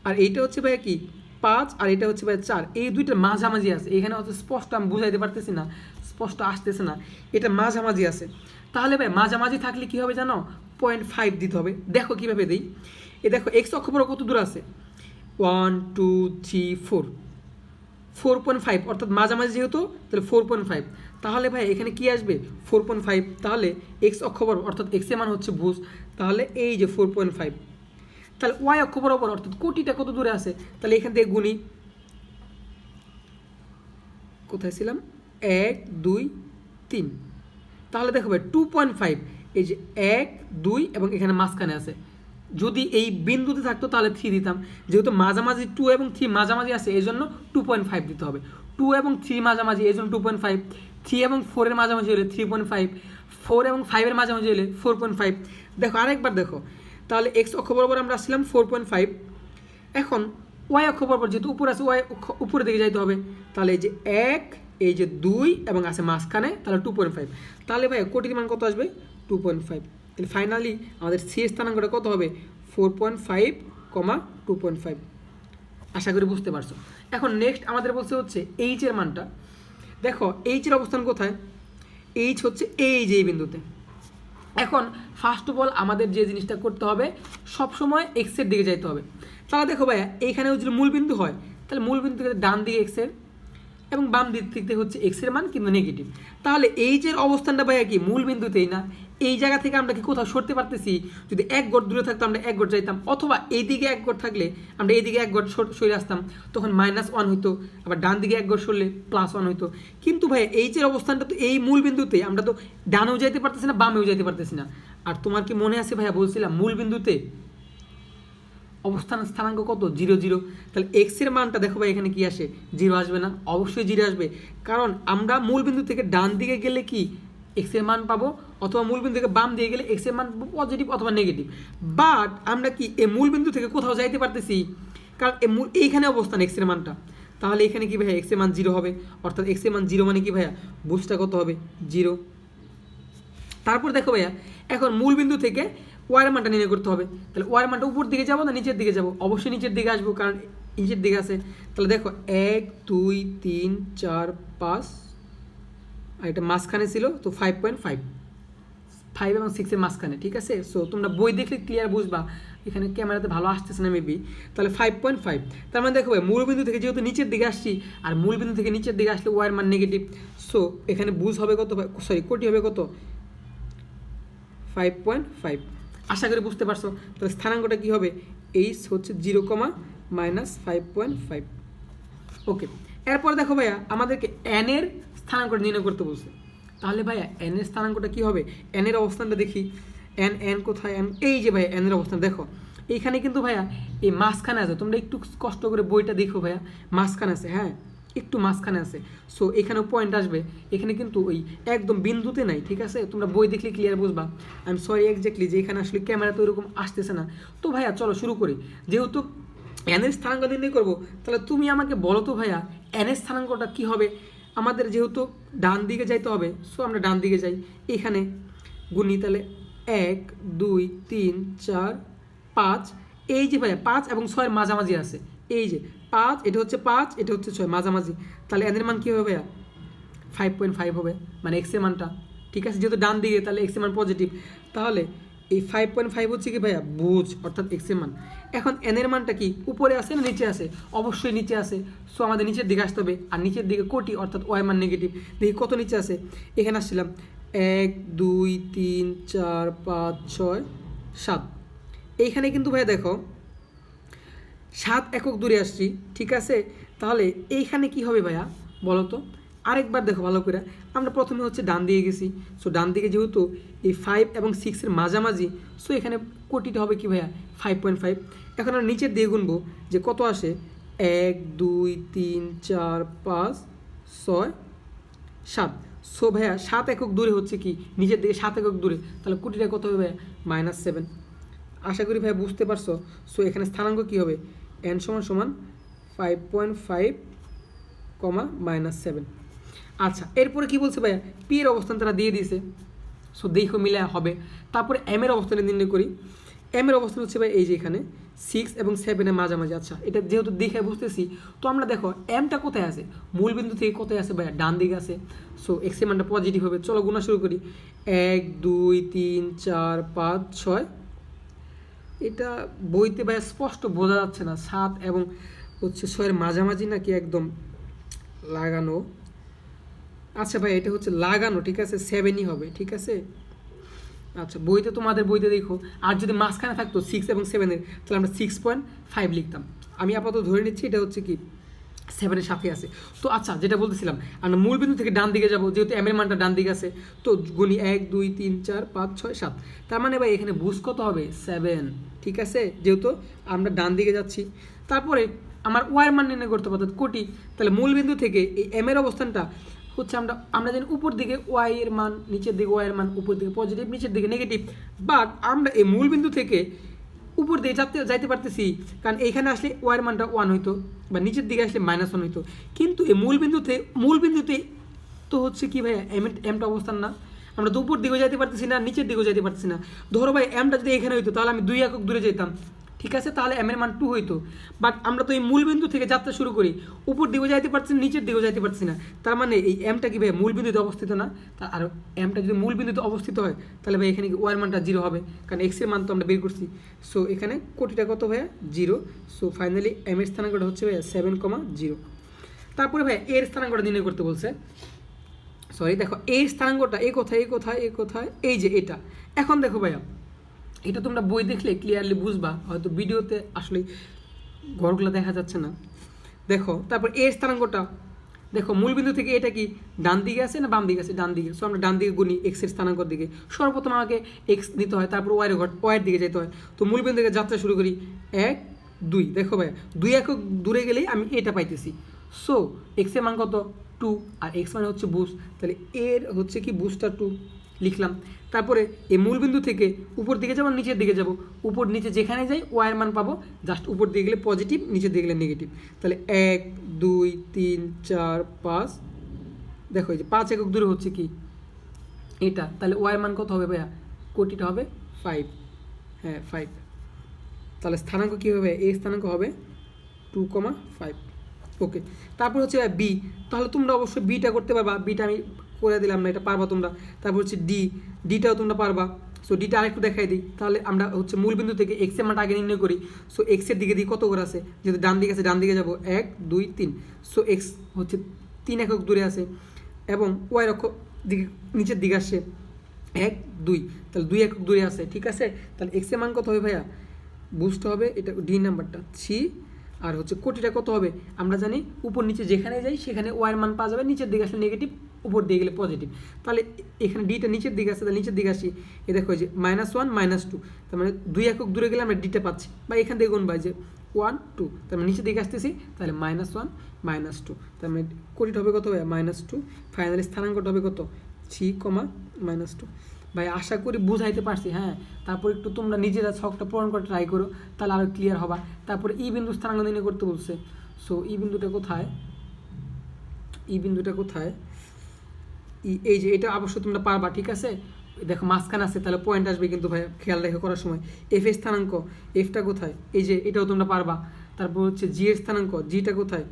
আর এইটা হচ্ছে ভাইয়া কি 5 আর এটা হচ্ছে ভাইয়া 4। এই দুইটার মাঝামাঝি আছে। এখানে হচ্ছে স্পষ্ট আমি বুঝাইতে পারতেছি না, স্পষ্ট আসতেছে না, এটা মাঝামাঝি আছে। তাহলে ভাই মাঝামাঝি থাকলে কী হবে জানো, 0.5 দিতে হবে। দেখো কীভাবে দিই, এ দেখো এক্স অক্ষ বরাবর কত দূর আছে 1 2 3 4, 4.5 অর্থাৎ মাঝামাঝি যেহেতু তাহলে 4.5। তাহলে ভাই এখানে কি আসবে 4.5। তাহলে এক্স অক্ষ বরাবর অর্থাৎ এক্স এর মান হচ্ছে ভুজ, তাহলে এই যে 4.5। তাহলে ওয়াই অক্ষ বরাবর অর্থাৎ কোটিটা কত দূরে আছে, তাহলে এখান থেকে গুণি, কোথায় ছিলাম 1 2 3। তাহলে দেখো ভাই 2.5, এই যে 1 2 এবং এখানে মাঝখানে আছে। যদি এই বিন্দুতে থাকতো তাহলে 3 দিতাম, যেহেতু মাঝামাঝি 2 এবং 3 মাঝামাঝি আছে এই জন্য 2.5 দিতে হবে। 2 এবং 3 মাঝামাঝি এই জন্য 2.5, 3 এবং 4 এর মাঝামাঝি হলে 3.5, 4 এবং 5 এর মাঝামাঝি হলে 4.5। দেখো আরেকবার দেখো, তাহলে এক্স অক্ষ বরাবর আমরা আসছিলাম 4.5। এখন ওয়াই অক্ষ বরাবর যেহেতু উপর আছে ওয়াই উপরের দিকে যাইতে হবে। তাহলে এই যে 1 এই যে 2 এবং আছে মাঝখানে, তাহলে 2.5। তাহলে ভাই কোটির মান কত আসবে 2.5। তাহলে ফাইনালি আমাদের সি স্থানাঙ্কটা কত হবে 4.5, 2.5। আশা করি বুঝতে পারছো। এখন নেক্সট আমাদের বলছে হচ্ছে এইচ এর মানটা। দেখো এইচ এর অবস্থান কোথায়, এইচ হচ্ছে এই যে এই বিন্দুতে। এখন ফার্স্ট অফ অল আমাদের যে জিনিসটা করতে হবে সবসময় এক্সের দিকে যাইতে হবে। তাহলে দেখো ভাইয়া এইখানেও যদি মূল বিন্দু হয় তাহলে মূল বিন্দু থেকে ডান দিকে এক্সের এবং বাম দিক থেকে হচ্ছে এক্সের মান কিন্তু নেগেটিভ। তাহলে এইচের অবস্থানটা ভাইয়া কি মূল বিন্দুতেই না, এই জায়গা থেকে আমরা কি কোথাও সরতে পারতেছি? যদি 1 গড় দূরে থাকতো আমরা 1 গড় যাইতাম, অথবা এইদিকে 1 গড় থাকলে আমরা এইদিকে 1 গড় সরে আসতাম, তখন -1 হইতো। আবার ডান দিকে 1 গড় সরলে +1 হইতো। কিন্তু ভাই এইচের অবস্থানটা তো এই মূল বিন্দুতে, আমরা তো ডানেও যাইতে পারতেছি না বামেও যাইতে পারতেছি না। আর তোমার কি মনে আছে ভাইয়া বলছিলাম মূল বিন্দুতে অবস্থান স্থানাঙ্ক কত 0 0। তাহলে এক্স এর মানটা দেখো ভাই এখানে কি আসে 0 আসবে না, অবশ্যই 0 আসবে। কারণ আমরা মূল বিন্দু থেকে ডান দিকে গেলে কি এক্স এর মান পাবো, অথবা মূল বিন্দু থেকে বাম দিকে গেলে এক্স এর মান পজিটিভ অথবা নেগেটিভ। বাট আমরা কি এই মূল বিন্দু থেকে কোথাও যাইতে পারতেছি, কারণ এইখানে অবস্থান এক্স এর মানটা। তাহলে এখানে কি ভাইয়া এক্স এর মান 0 হবে, অর্থাৎ এক্স এর মান 0 মানে কি ভাইয়া বুঝটা কত হবে 0। তারপর দেখো ভাইয়া এখন মূল বিন্দু থেকে ওয়ার মানটা নির্ণয় করতে হবে। তাহলে ওয়ার মানটা উপর দিকে যাবো না নিচের দিকে যাবো, অবশ্যই নিচের দিকে আসবো কারণ নিচের দিকে আছে। তাহলে দেখো 1 2 3 4 5 আর এটা মাঝখানে ছিল তো 5.5, 5 এবং 6 এর মাঝখানে, ঠিক আছে। সো তোমরা বই দেখলে ক্লিয়ার বুঝবা এখানে ক্যামেরাতে ভালো আসতেছে না মেবি, তাহলে 5.5। তার মানে দেখো ভাই মূলবিন্দু থেকে যেহেতু নিচের দিকে আসছি, আর মূলবিন্দু থেকে নিচের দিকে আসলে ওয়াইয়ের মান নেগেটিভ, সো এখানে বুঝ হবে কত, সরি কোটি হবে কত, 5.5। আশা করি বুঝতে পারছো। তাহলে স্থানাঙ্কটা কী হবে, এইচ হচ্ছে 0,-5.5। ওকে, এরপর দেখো ভাইয়া আমাদেরকে এন এর স্থানাঙ্কটা নির্ণয় করতে বলছে। তাহলে ভাইয়া এন এর স্থানাঙ্কটা কী হবে, এন এর অবস্থানটা দেখি। এন এন কোথায়, এন এই যে ভাইয়া এন এর অবস্থান দেখো এইখানে কিন্তু ভাইয়া এই মাঝখানে আছে, তোমরা একটু কষ্ট করে বইটা দেখো ভাইয়া, মাঝখানে আছে, হ্যাঁ একটু মাঝখানে আছে। সো এখানেও পয়েন্ট আসবে, এখানে কিন্তু ওই একদম বিন্দুতে নাই, ঠিক আছে, তোমরা বই দেখলে ক্লিয়ার বুঝবা। আই এম সরি এক্স্যাক্টলি যে এখানে আসলে ক্যামেরা তো এরকম আসতেছে না। তো ভাইয়া চলো শুরু করি। যেহেতু এন এর স্থানাঙ্ক নির্ণয় করবো, তাহলে তুমি আমাকে বলো তো ভাইয়া এন এর স্থানাঙ্কটা কী হবে। আমাদের যেহেতু ডান দিকে যাইতে হবে, সো আমরা ডান দিকে যাই, এখানে গুনি, তাহলে 1 2 3 4 5, এই যে ভাইয়া 5 এবং 6 মাঝামাঝি আছে, এই যে 5, এটা হচ্ছে 5, এটা হচ্ছে 6 মাঝামাঝি, তাহলে এদের মান কী হবে ভাইয়া 5.5 হবে, মানে এক্স এর মানটা, ঠিক আছে, যেহেতু ডান দিকে তাহলে এক্স এর মান পজিটিভ, তাহলে এই 5.5 হচ্ছে কি ভাইয়া বুঝ, অর্থাৎ এক্স এর মান। এখন এন এর মানটা কি উপরে আসে না নিচে আসে, অবশ্যই নিচে আসে, সো আমাদের নিচের দিকে আসতে হবে, আর নিচের দিকে কোটি অর্থাৎ ওয়াই মান নেগেটিভ। দেখি কত নিচে আসে, এখানে আসছিলাম 1 2 3 4 5 6 7, এইখানে কিন্তু ভাইয়া দেখো 7 একক দূরে আসছি, ঠিক আছে। তাহলে এইখানে কি হবে ভাইয়া বলো তো, আরেকবার দেখো ভালো করে। আমরা প্রথমে হচ্ছে ডান দিকে গেছি, সো ডান দিকে যেহেতু এই 5 এবং 6-এর মাঝামাঝি, সো এখানে কোটিটা হবে কি ভাইয়া 5.5। এখন আমরা নিচের দিয়ে গুনবো যে কত আসে, 1 2 3 4 5 6 7, সো ভাইয়া 7 একক দূরে হচ্ছে কি নিচের দিকে 7 একক দূরে, তাহলে কোটিটা কত হবে ভাইয়া -7। আশা করি ভাই বুঝতে পারছো। সো এখানে স্থানাঙ্ক কী হবে, n সমান সমান 5.5, -7। আচ্ছা এরপরে কি বলছে ভাইয়া, পি এর অবস্থান তারা দিয়ে দিয়েছে, সো দেখো মিলে হবে। তারপরে এম এর অবস্থানে নির্ণয় করি। এম এর অবস্থান হচ্ছে ভাই এই যে এখানে 6 এবং 7-এর মাঝামাঝি। আচ্ছা এটা যেহেতু দেখে বুঝতেছি, তো আমরা দেখো এমটা কোথায় আছে, মূল বিন্দু থেকে কোথায় আছে ভাইয়া ডান দিকে আছে, সো এক্স এর মানটা পজিটিভ হবে। চলো গুণা শুরু করি, 1 2 3 4 5 6, এটা বইতে ভাই স্পষ্ট বোঝা যাচ্ছে না, 7 এবং হচ্ছে 6-এর মাঝামাঝি নাকি একদম লাগানো। আচ্ছা ভাই এটা হচ্ছে লাগানো, ঠিক আছে, 7ই হবে, ঠিক আছে। আচ্ছা বইতে তোমাদের বইতে দেখো, আর যদি মাঝখানে থাকতো 6 এবং 7-এর, তাহলে আমরা 6.5 লিখতাম। আমি আপাতত ধরে নিচ্ছি এটা হচ্ছে কি 7-এর সাথে আছে। তো আচ্ছা যেটা বলতেছিলাম, আমরা মূল বিন্দু থেকে ডান দিকে যাব, যেহেতু এম এর মানটা ডান দিকে আছে, তো গুণি 1 2 3 4 5 6 7, তার মানে ভাই এখানে বুঝ কত হবে 7, ঠিক আছে, যেহেতু আমরা ডান দিকে যাচ্ছি। তারপরে আমার ওয়াইয়ের মান নির্ণয় করতে পারতো কোটি, তাহলে মূল বিন্দু থেকে এই এম এর অবস্থানটা হচ্ছে আমরা জানি উপর দিকে ওয়াই এর মান, নিচের দিকে ওয়াই এর মান, উপর দিকে পজিটিভ নিচের দিকে নেগেটিভ, বাট আমরা এই মূল বিন্দু থেকে উপর দিকে যাইতে পারতেছি, কারণ এইখানে আসলে ওয়াইয়ের মানটা 1 হইতো, বা নিচের দিকে আসলে -1 হইতো, কিন্তু এই মূল বিন্দুতে তো হচ্ছে কি ভাই এমটা অবস্থান না, আমরা তো উপর দিকেও যাইতে পারতেছি না, নিচের দিকেও যাইতে পারতেছি না। ধরো ভাই এমটা যদি এখানে হইতো, তাহলে আমি 2 একক দূরে যেতাম, ঠিক আছে, তাহলে এম এর মান 2 হইতো। বাট আমরা তো এই মূল বিন্দু থেকে যাত্রা শুরু করি, উপর দিকেও যাইতে পারছি না, নিচের দিকেও যাইতে পারছি না, তার মানে এই এমটা কি ভাই মূল বিন্দুতে অবস্থিত না। আর এমটা যদি মূল বিন্দুতে অবস্থিত হয়, তাহলে ভাই এখানে ওয়ার মানটা 0 হবে, কারণ এক্স এর মান তো আমরা বের করছি। সো এখানে কোটিটা কত ভাইয়া 0, সো ফাইনালি এম এর স্থানাঙ্কটা হচ্ছে ভাইয়া 7,0। তারপরে ভাইয়া এর স্থানাঙ্কটা নির্ণয় করতে বলছে। সরি দেখো এই স্থানাঙ্কটা এই কোথায় এই যে এটা। এখন দেখো ভাইয়া এটা তোমরা বই দেখলে ক্লিয়ারলি বুঝবা, হয়তো ভিডিওতে আসলে ঘরগুলো দেখা যাচ্ছে না। দেখো তারপর এর স্থানাঙ্কটা দেখো, মূলবিন্দু থেকে এটা কি ডান দিকে আছে না বাম দিকে আছে, ডান দিকে, সো আমরা ডান দিকে গুনি এক্স এর স্থানাঙ্কর দিকে। সর্বপ্রথম আমাকে এক্স নিতে হয়, তারপর ওয়াইয়ের দিকে যেতে হয়। তো মূলবিন্দু থেকে যাত্রা শুরু করি 1 2, দেখো ভাইয়া 2 একক দূরে গেলেই আমি এটা পাইতেছি। সো এক্স এর মান কত 2, আর এক্স মানে হচ্ছে বুস্ট, তাহলে এর হচ্ছে কি বুস্টটা 2 লিখলাম। তারপরে এই মূলবিন্দু থেকে উপর দিকে যাবো নিচের দিকে যাব, উপর নিচে যেখানে যাই ওয়াইয়ের মান পাবো, জাস্ট উপর দিকে গেলে পজিটিভ, নিচের দিকে গেলে নেগেটিভ। তাহলে 1 2 3 4 5, দেখো এই যে 5 একক দূরে হচ্ছে কি এটা, তাহলে ওয়াইয়ের মান কত হবে ভাইয়া, কোটিটা হবে 5, হ্যাঁ 5। তাহলে স্থানাঙ্ক কী হবে, এই স্থানাঙ্ক হবে 2,5। ওকে, তারপর হচ্ছে বি, তাহলে তোমরা অবশ্যই বিটা করতে পারবা, বিটা আমি করে দিলাম না, এটা পারবা তোমরা। তারপর হচ্ছে ডিটাও তোমরা পারবা। সো ডিটা আরেকটু দেখাই দিই, তাহলে আমরা হচ্ছে মূল বিন্দু থেকে এক্সের মানটা আগে নির্ণয় করি। সো এক্সের দিকে দিয়ে কত করে আছে, যেহেতু ডান দিকে আছে ডান দিকে যাবো 1 2 3। সো এক্স হচ্ছে 3 একক দূরে আছে এবং ওয়াই অক্ষ দিকে নিচের দিকে আসছে 1 2, তাহলে 2 একক দূরে আছে, ঠিক আছে। তাহলে এক্সের মান কত হবে ভাইয়া, বুঝতে হবে এটা ডি নাম্বারটা 3। আর হচ্ছে কোটিটা কত হবে, আমরা জানি উপর নিচে যেখানে যাই সেখানে ওয়ার মান পাওয়া যাবে, নিচের দিকে আসলে নেগেটিভ, উপর দিয়ে গেলে পজিটিভ। তাহলে এখানে ডিটা নিচের দিকে আসছে, তাহলে নিচের দিকে আসি, এ দেখো যে -1 -2, তার মানে 2 একক দূরে গেলে আমরা ডিটা পাচ্ছি, বা এখান থেকে গুণ পাই যে 1 2, তার মানে নিচের দিকে আসতেছি, তাহলে -1 -2, তার মানে কোটিটা হবে কত ভাইয়া -2। ফাইনালি স্থানাঙ্কটা হবে কত 3, -2। ভাই আশা করি বুঝাইতে পারছি, হ্যাঁ। তারপর একটু তোমরা নিজেরা ছকটা পূরণ করে ট্রাই করো, তাহলে আরও ক্লিয়ার হবা। তারপরে ই বিন্দু স্থানাঙ্ক নির্ণয় করতে বলছে। সো ই বিন্দুটা কোথায়, এই যে এটা অবশ্যই তোমরা পারবা, ঠিক আছে। দেখো মাঝখানে আছে, তাহলে পয়েন্ট আসবে কিন্তু ভাই, খেয়াল রেখে করার সময়। এফ এর স্থানাঙ্ক, এফটা কোথায়, এই যে এটাও তোমরা পারবা। তারপর হচ্ছে জি এর স্থানাঙ্ক, জিটা কোথায়,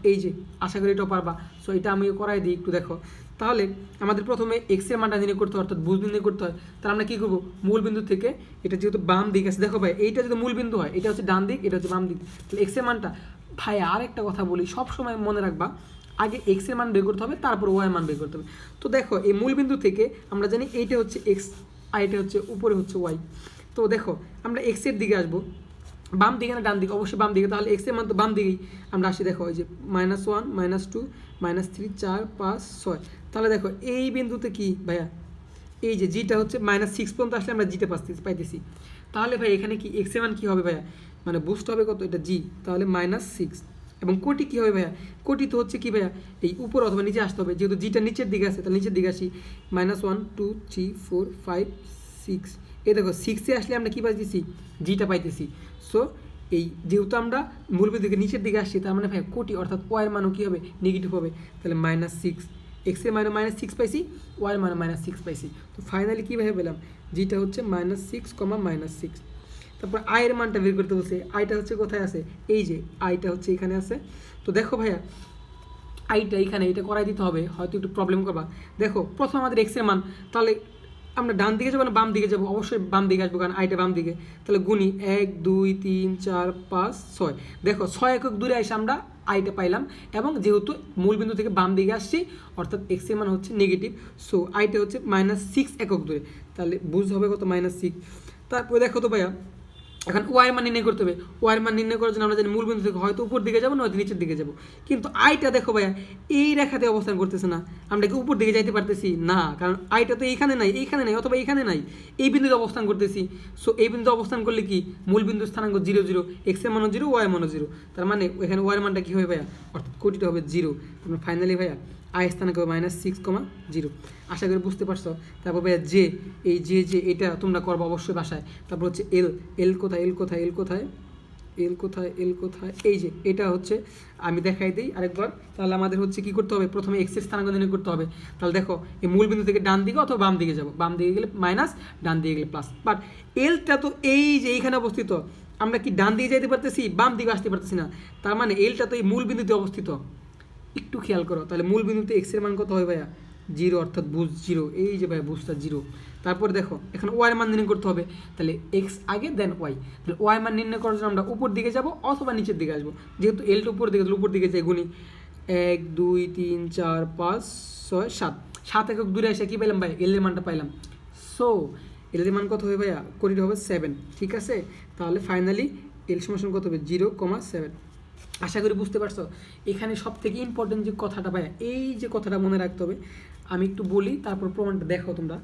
এই যে, আশা করি এটাও পারবা। সো এটা আমি করাই দিই, একটু দেখো। তাহলে আমাদের প্রথমে এক্স এর মানটা নির্ণয় করতে হয়, অর্থাৎ ভুজ নির্ণয় করতে হয়। তাহলে আমরা কী করবো, মূল বিন্দু থেকে, এটা যেহেতু বাম দিক আছে, দেখো ভাই এইটা যদি মূল বিন্দু হয়, এটা হচ্ছে ডান দিক, এটা হচ্ছে বাম দিক, তাহলে এক্স এর মানটা, ভাই আর একটা কথা বলি, সব সময় মনে রাখবা, আগে এক্স এর মান বের করতে হবে, তারপর ওয়াই এর মান বের করতে হবে। তো দেখো এই মূল বিন্দু থেকে আমরা জানি এইটা হচ্ছে এক্স আর এটা হচ্ছে উপরে হচ্ছে ওয়াই। তো দেখো আমরা এক্স এর দিকে আসবো, বাম দিকে না ডান দিকে, অবশ্যই বাম দিকে, তাহলে এক্স এর মান তো বাম দিকেই। আমরা আসি, দেখো এই যে -1 -2 -3 4 5 6। তাহলে দেখো এই বিন্দুতে কি ভাইয়া, এই যে জিটা হচ্ছে -6 পর্যন্ত আসলে আমরা জিটা পাইতেছি। তাহলে ভাই এখানে কি এক্স এর মান কী হবে ভাইয়া, মানে বুঝতে হবে কত, এটা জি, তাহলে -6। এবং কোটি কী হবে ভাইয়া, কোটি তো হচ্ছে কি ভাইয়া, এই উপর অথবা নিচে আসতে হবে, যেহেতু জিটা নিচের দিকে আছে, তাহলে নিচের দিকে আসি, -1 2 3 4 5 6। এই দেখো 6-এ আসলে আমরা কী পাইতেছি, জিটা পাইতেছি। সো এই যেহেতু আমরা মূল বিন্দু থেকে নিচের দিকে আসছি, তার মানে ভাই কোটি অর্থাৎ ওয়াইয়ের মানও কী হবে, নেগেটিভ হবে। তাহলে -6, এক্সের মানে -6 পাইছি, ওয়াইয়ের মানে -6 পাইছি। তো ফাইনালি কীভাবে পেলাম, জিটা হচ্ছে -6, -6। তারপর আয়ের মানটা বের করতে বলছে, আইটা হচ্ছে কোথায় আছে, এই যে আইটা হচ্ছে এখানে আছে। তো দেখো ভাইয়া আইটা এখানে, এটা করাই দিতে হবে, হয়তো একটু প্রবলেম করবা। দেখো প্রথম আমাদের এক্সের মান, তাহলে আমরা ডান দিকে যাবো না বাম দিকে যাবো, অবশ্যই বাম দিকে আসবো, কারণ আইটা বাম দিকে। তাহলে গুনি 1 2 3 4 5 6। দেখো 6 একক দূরে এসে আমরা আইটা পাইলাম, এবং যেহেতু মূল বিন্দু থেকে বাম দিকে আসছি, অর্থাৎ এক্স এর মান হচ্ছে নেগেটিভ। সো আইটা হচ্ছে -6 একক দূরে, তাহলে বুঝ হবে কত -6। তারপরে দেখো তো ভাইয়া এখন ওয়াইয়ের মান নির্ণয় করতে হবে। ওয়াইয়ের মান নির্ণয় করার জন্য আমরা জানি মূল বিন্দু থেকে হয়তো উপর দিকে যাবো, নয়তো নিচের দিকে যাবো। কিন্তু আইটা দেখো ভাইয়া এই রেখাতে অবস্থান করতেছে না, আমরা কি উপর দিকে যাইতে পারতেছি না, কারণ আইটা তো এইখানে নাই, অথবা এইখানে নাই, এই বিন্দুতে অবস্থান করতেছি। সো এই বিন্দুতে অবস্থান করলে কি মূল বিন্দুর স্থানাঙ্ক 0 0, এক্সের মানও 0, ওয়াই মানও 0, তার মানে এখানে ওয়াইয়ের মানটা কী হবে ভাইয়া, অর্থাৎ কোটিটা হবে 0। তারপর ফাইনালি ভাইয়া আই স্থানাঙ্ক হবে -6, 0। আশা করি বুঝতে পারছো। তারপর ভাইয়া যে এই যে এটা তোমরা করবো অবশ্যই বাসায়। তারপর হচ্ছে এল কোথায়, এই যে এটা হচ্ছে, আমি দেখাই দিই আরেকবার। তাহলে আমাদের হচ্ছে কি করতে হবে, প্রথমে এক্স এর স্থানাঙ্ক নির্ণয় করতে হবে। তাহলে দেখো এই মূল বিন্দু থেকে ডান দিকে অথবা বাম দিকে যাবো, বাম দিকে গেলে মাইনাস, ডান দিকে গেলে প্লাস। বাট এলটা তো এই যে এইখানে অবস্থিত, আমরা কি ডান দিকে যাইতে পারতেছি, বাম দিকে আসতে পারতেছি না, তার মানে এলটা তো এই মূল বিন্দুতে অবস্থিত। একটু খেয়াল করো, তাহলে মূল বিন্দুতে এক্স এর মান কত হয় ভাইয়া, 0, অর্থাৎ বুঝ 0, এই যে ভাইয়া বুঝটা 0। তারপর দেখো এখন ওয়াই মান নির্ণয় করতে হবে, তাহলে এক্স আগে দেন ওয়াই। তাহলে ওয়াই মান নির্ণয় করার জন্য আমরা উপর দিকে যাব অথবা নিচের দিকে আসবো, যেহেতু এলটা উপর দিকে, তাহলে উপর দিকে যাই, গুনি 1 2 3 4 5 6 7। 7 একক দূরে এসে কী পাইলাম ভাই, এল এর মানটা পাইলাম। সো এল এর মান কত হবে ভাইয়া, কোটিটা হবে 7, ঠিক আছে। তাহলে ফাইনালি এল সমান কত হবে, 0,7। আশা করি বুঝতে পারছো। এখানে সব থেকে ইম্পর্টেন্ট যে কথাটা ভাইয়া, এই যে কথাটা মনে রাখতে হবে, আমি একটু বলি তারপর প্রমাণটা দেখো তোমরা।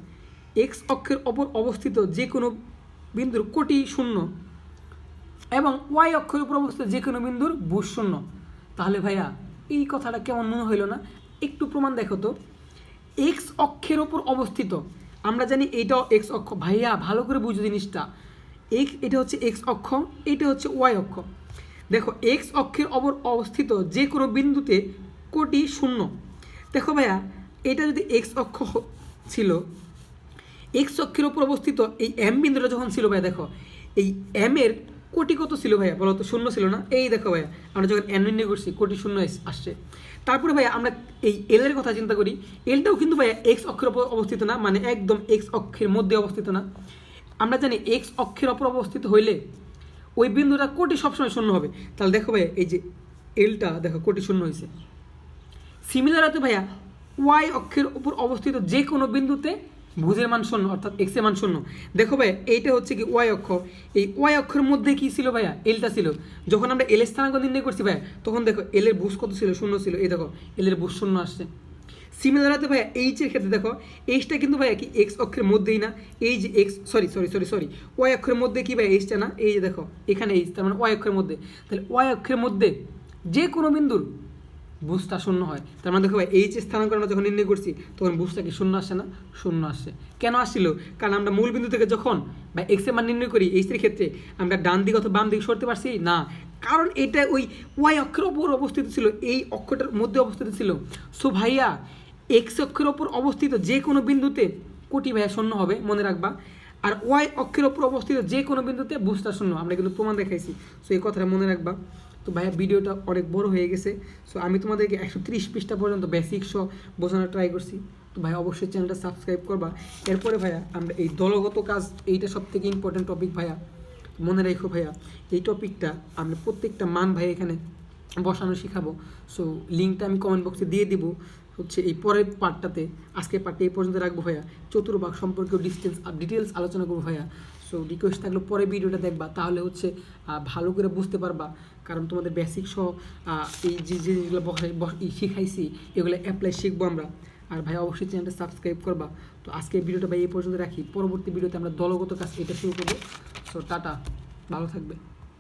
এক্স অক্ষের অপর অবস্থিত যে কোনো বিন্দুর কোটি 0 এবং ওয়াই অক্ষের উপর অবস্থিত যে কোনো বিন্দুর ভুজ 0। তাহলে ভাইয়া এই কথাটা কেমন মনে হইলো না, একটু প্রমাণ দেখো তো। এক্স অক্ষের ওপর অবস্থিত, আমরা জানি এইটাও এক্স অক্ষ, ভাইয়া ভালো করে বুঝো জিনিসটা। এটা হচ্ছে এক্স অক্ষ, এটা হচ্ছে ওয়াই অক্ষ। দেখো এক্স অক্ষের অপর অবস্থিত যে কোনো বিন্দুতে কোটি 0। দেখো ভাইয়া এটা যদি এক্স অক্ষ ছিল, এক্স অক্ষের ওপর অবস্থিত এই এম বিন্দুটা যখন ছিল ভাইয়া, দেখো এই এম এর কোটি কত ছিল ভাইয়া বলো তো? শূন্য ছিল না। এই দেখো ভাইয়া আমরা যখন এন নির্ণয় করছি কোটি শূন্য আসছে। তারপরে ভাইয়া আমরা এই এল এর কথা চিন্তা করি, এলটাও কিন্তু ভাইয়া এক্স অক্ষের ওপর অবস্থিত না, মানে একদম এক্স অক্ষের মধ্যে অবস্থিত না। আমরা জানি এক্স অক্ষের ওপর অবস্থিত হইলে ওই বিন্দুটা কোটি সবসময় শূন্য হবে। তাহলে দেখো ভাইয়া এই যে এলটা দেখো কোটি শূন্য হয়েছে। সিমিলার হতে ভাইয়া ওয়াই অক্ষের উপর অবস্থিত যে কোনো বিন্দুতে ভুজের মান শূন্য, অর্থাৎ এক্স এর মান শূন্য। দেখো ভাইয়া এইটা হচ্ছে কি ওয়াই অক্ষ, এই ওয়াই অক্ষের মধ্যে কি ছিল ভাইয়া? এলটা ছিল। যখন আমরা এল এর স্থানাঙ্ক নির্ণয় করছি ভাইয়া, তখন দেখো এল এর ভুজ কত ছিল? শূন্য ছিল। এই দেখো এল এর ভুজ শূন্য আসছে। সিমিলার হতে ভাইয়া এইচ এর ক্ষেত্রে দেখো এইচটা কিন্তু ভাইয়া কি এক্স অক্ষের মধ্যেই না, এই যে এক্স সরি ওয়াই অক্ষের মধ্যে কি ভাইয়া এইচটা না, এই যে দেখো এখানে এইচ, তার মানে ওয়াই অক্ষের মধ্যে। তাহলে ওয়াই অক্ষের মধ্যে যে কোনো বিন্দুর বুঝটা শূন্য হয়। তার মানে দেখো ভাই এইচ এর স্থানাঙ্ক আমরা যখন নির্ণয় করছি তখন বুঝটা কি শূন্য আসে না? শূন্য আসে। কেন আসছিল? কারণ আমরা মূল বিন্দু থেকে যখন বা এক্স এর মান নির্ণয় করি এইচ এর ক্ষেত্রে আমরা ডান দিক অথবা বাম দিকে সরতে পারছি না, কারণ এটা ওই ওয়াই অক্ষের ওপর অবস্থিত ছিল, এই অক্ষটার মধ্যে অবস্থিত ছিল। সো ভাইয়া এক্স অক্ষের ওপর অবস্থিত যে কোনো বিন্দুতে কোটি ভাইয়া শূন্য হবে, মনে রাখবা। আর ওয়াই অক্ষের ওপর অবস্থিত যে কোনো বিন্দুতে বুঝটা শূন্য, আমরা কিন্তু প্রমাণ দেখাইছি। সো এই কথাটা মনে রাখবা। তো ভাইয়া ভিডিওটা অনেক বড় হয়ে গেছে। সো আমি তোমাদেরকে 130 পৃষ্ঠা পর্যন্ত বেসিক সহ বোঝানোর ট্রাই করছি। তো ভাই অবশ্যই চ্যানেলটা সাবস্ক্রাইব করবা। এরপরে ভাইয়া আমরা এই দলগত কাজ, এইটা সব থেকে ইম্পর্টেন্ট টপিক ভাইয়া, মনে রেখো ভাইয়া। এই টপিকটা আমরা প্রত্যেকটা মান ভাই এখানে বসানো শেখাবো। সো লিঙ্কটা আমি কমেন্ট বক্সে দিয়ে দিব হচ্ছে এই পরের পার্টটাতে। আজকের পার্টটা এই পর্যন্ত রাখবো ভাইয়া। চতুর্ভাগ সম্পর্কেও ডিটেলস আলোচনা করবো ভাইয়া। সো রিকোয়েস্ট থাকলে পরে ভিডিওটা দেখবা, তাহলে হচ্ছে ভালো করে বুঝতে পারবা। কারণ তোমাদের বেসিক সহ এই যে যেগুলো শিখাইছি এগুলো অ্যাপ্লাই শিখবো আমরা। আর ভাই অবশ্যই চ্যানেলটা সাবস্ক্রাইব করবা। তো আজকের ভিডিওটা ভাই এই পর্যন্ত রাখি। পরবর্তী ভিডিওতে আমরা দলগত কাজ এটা শুরু করবো। সো টাটা, ভালো থাকবে।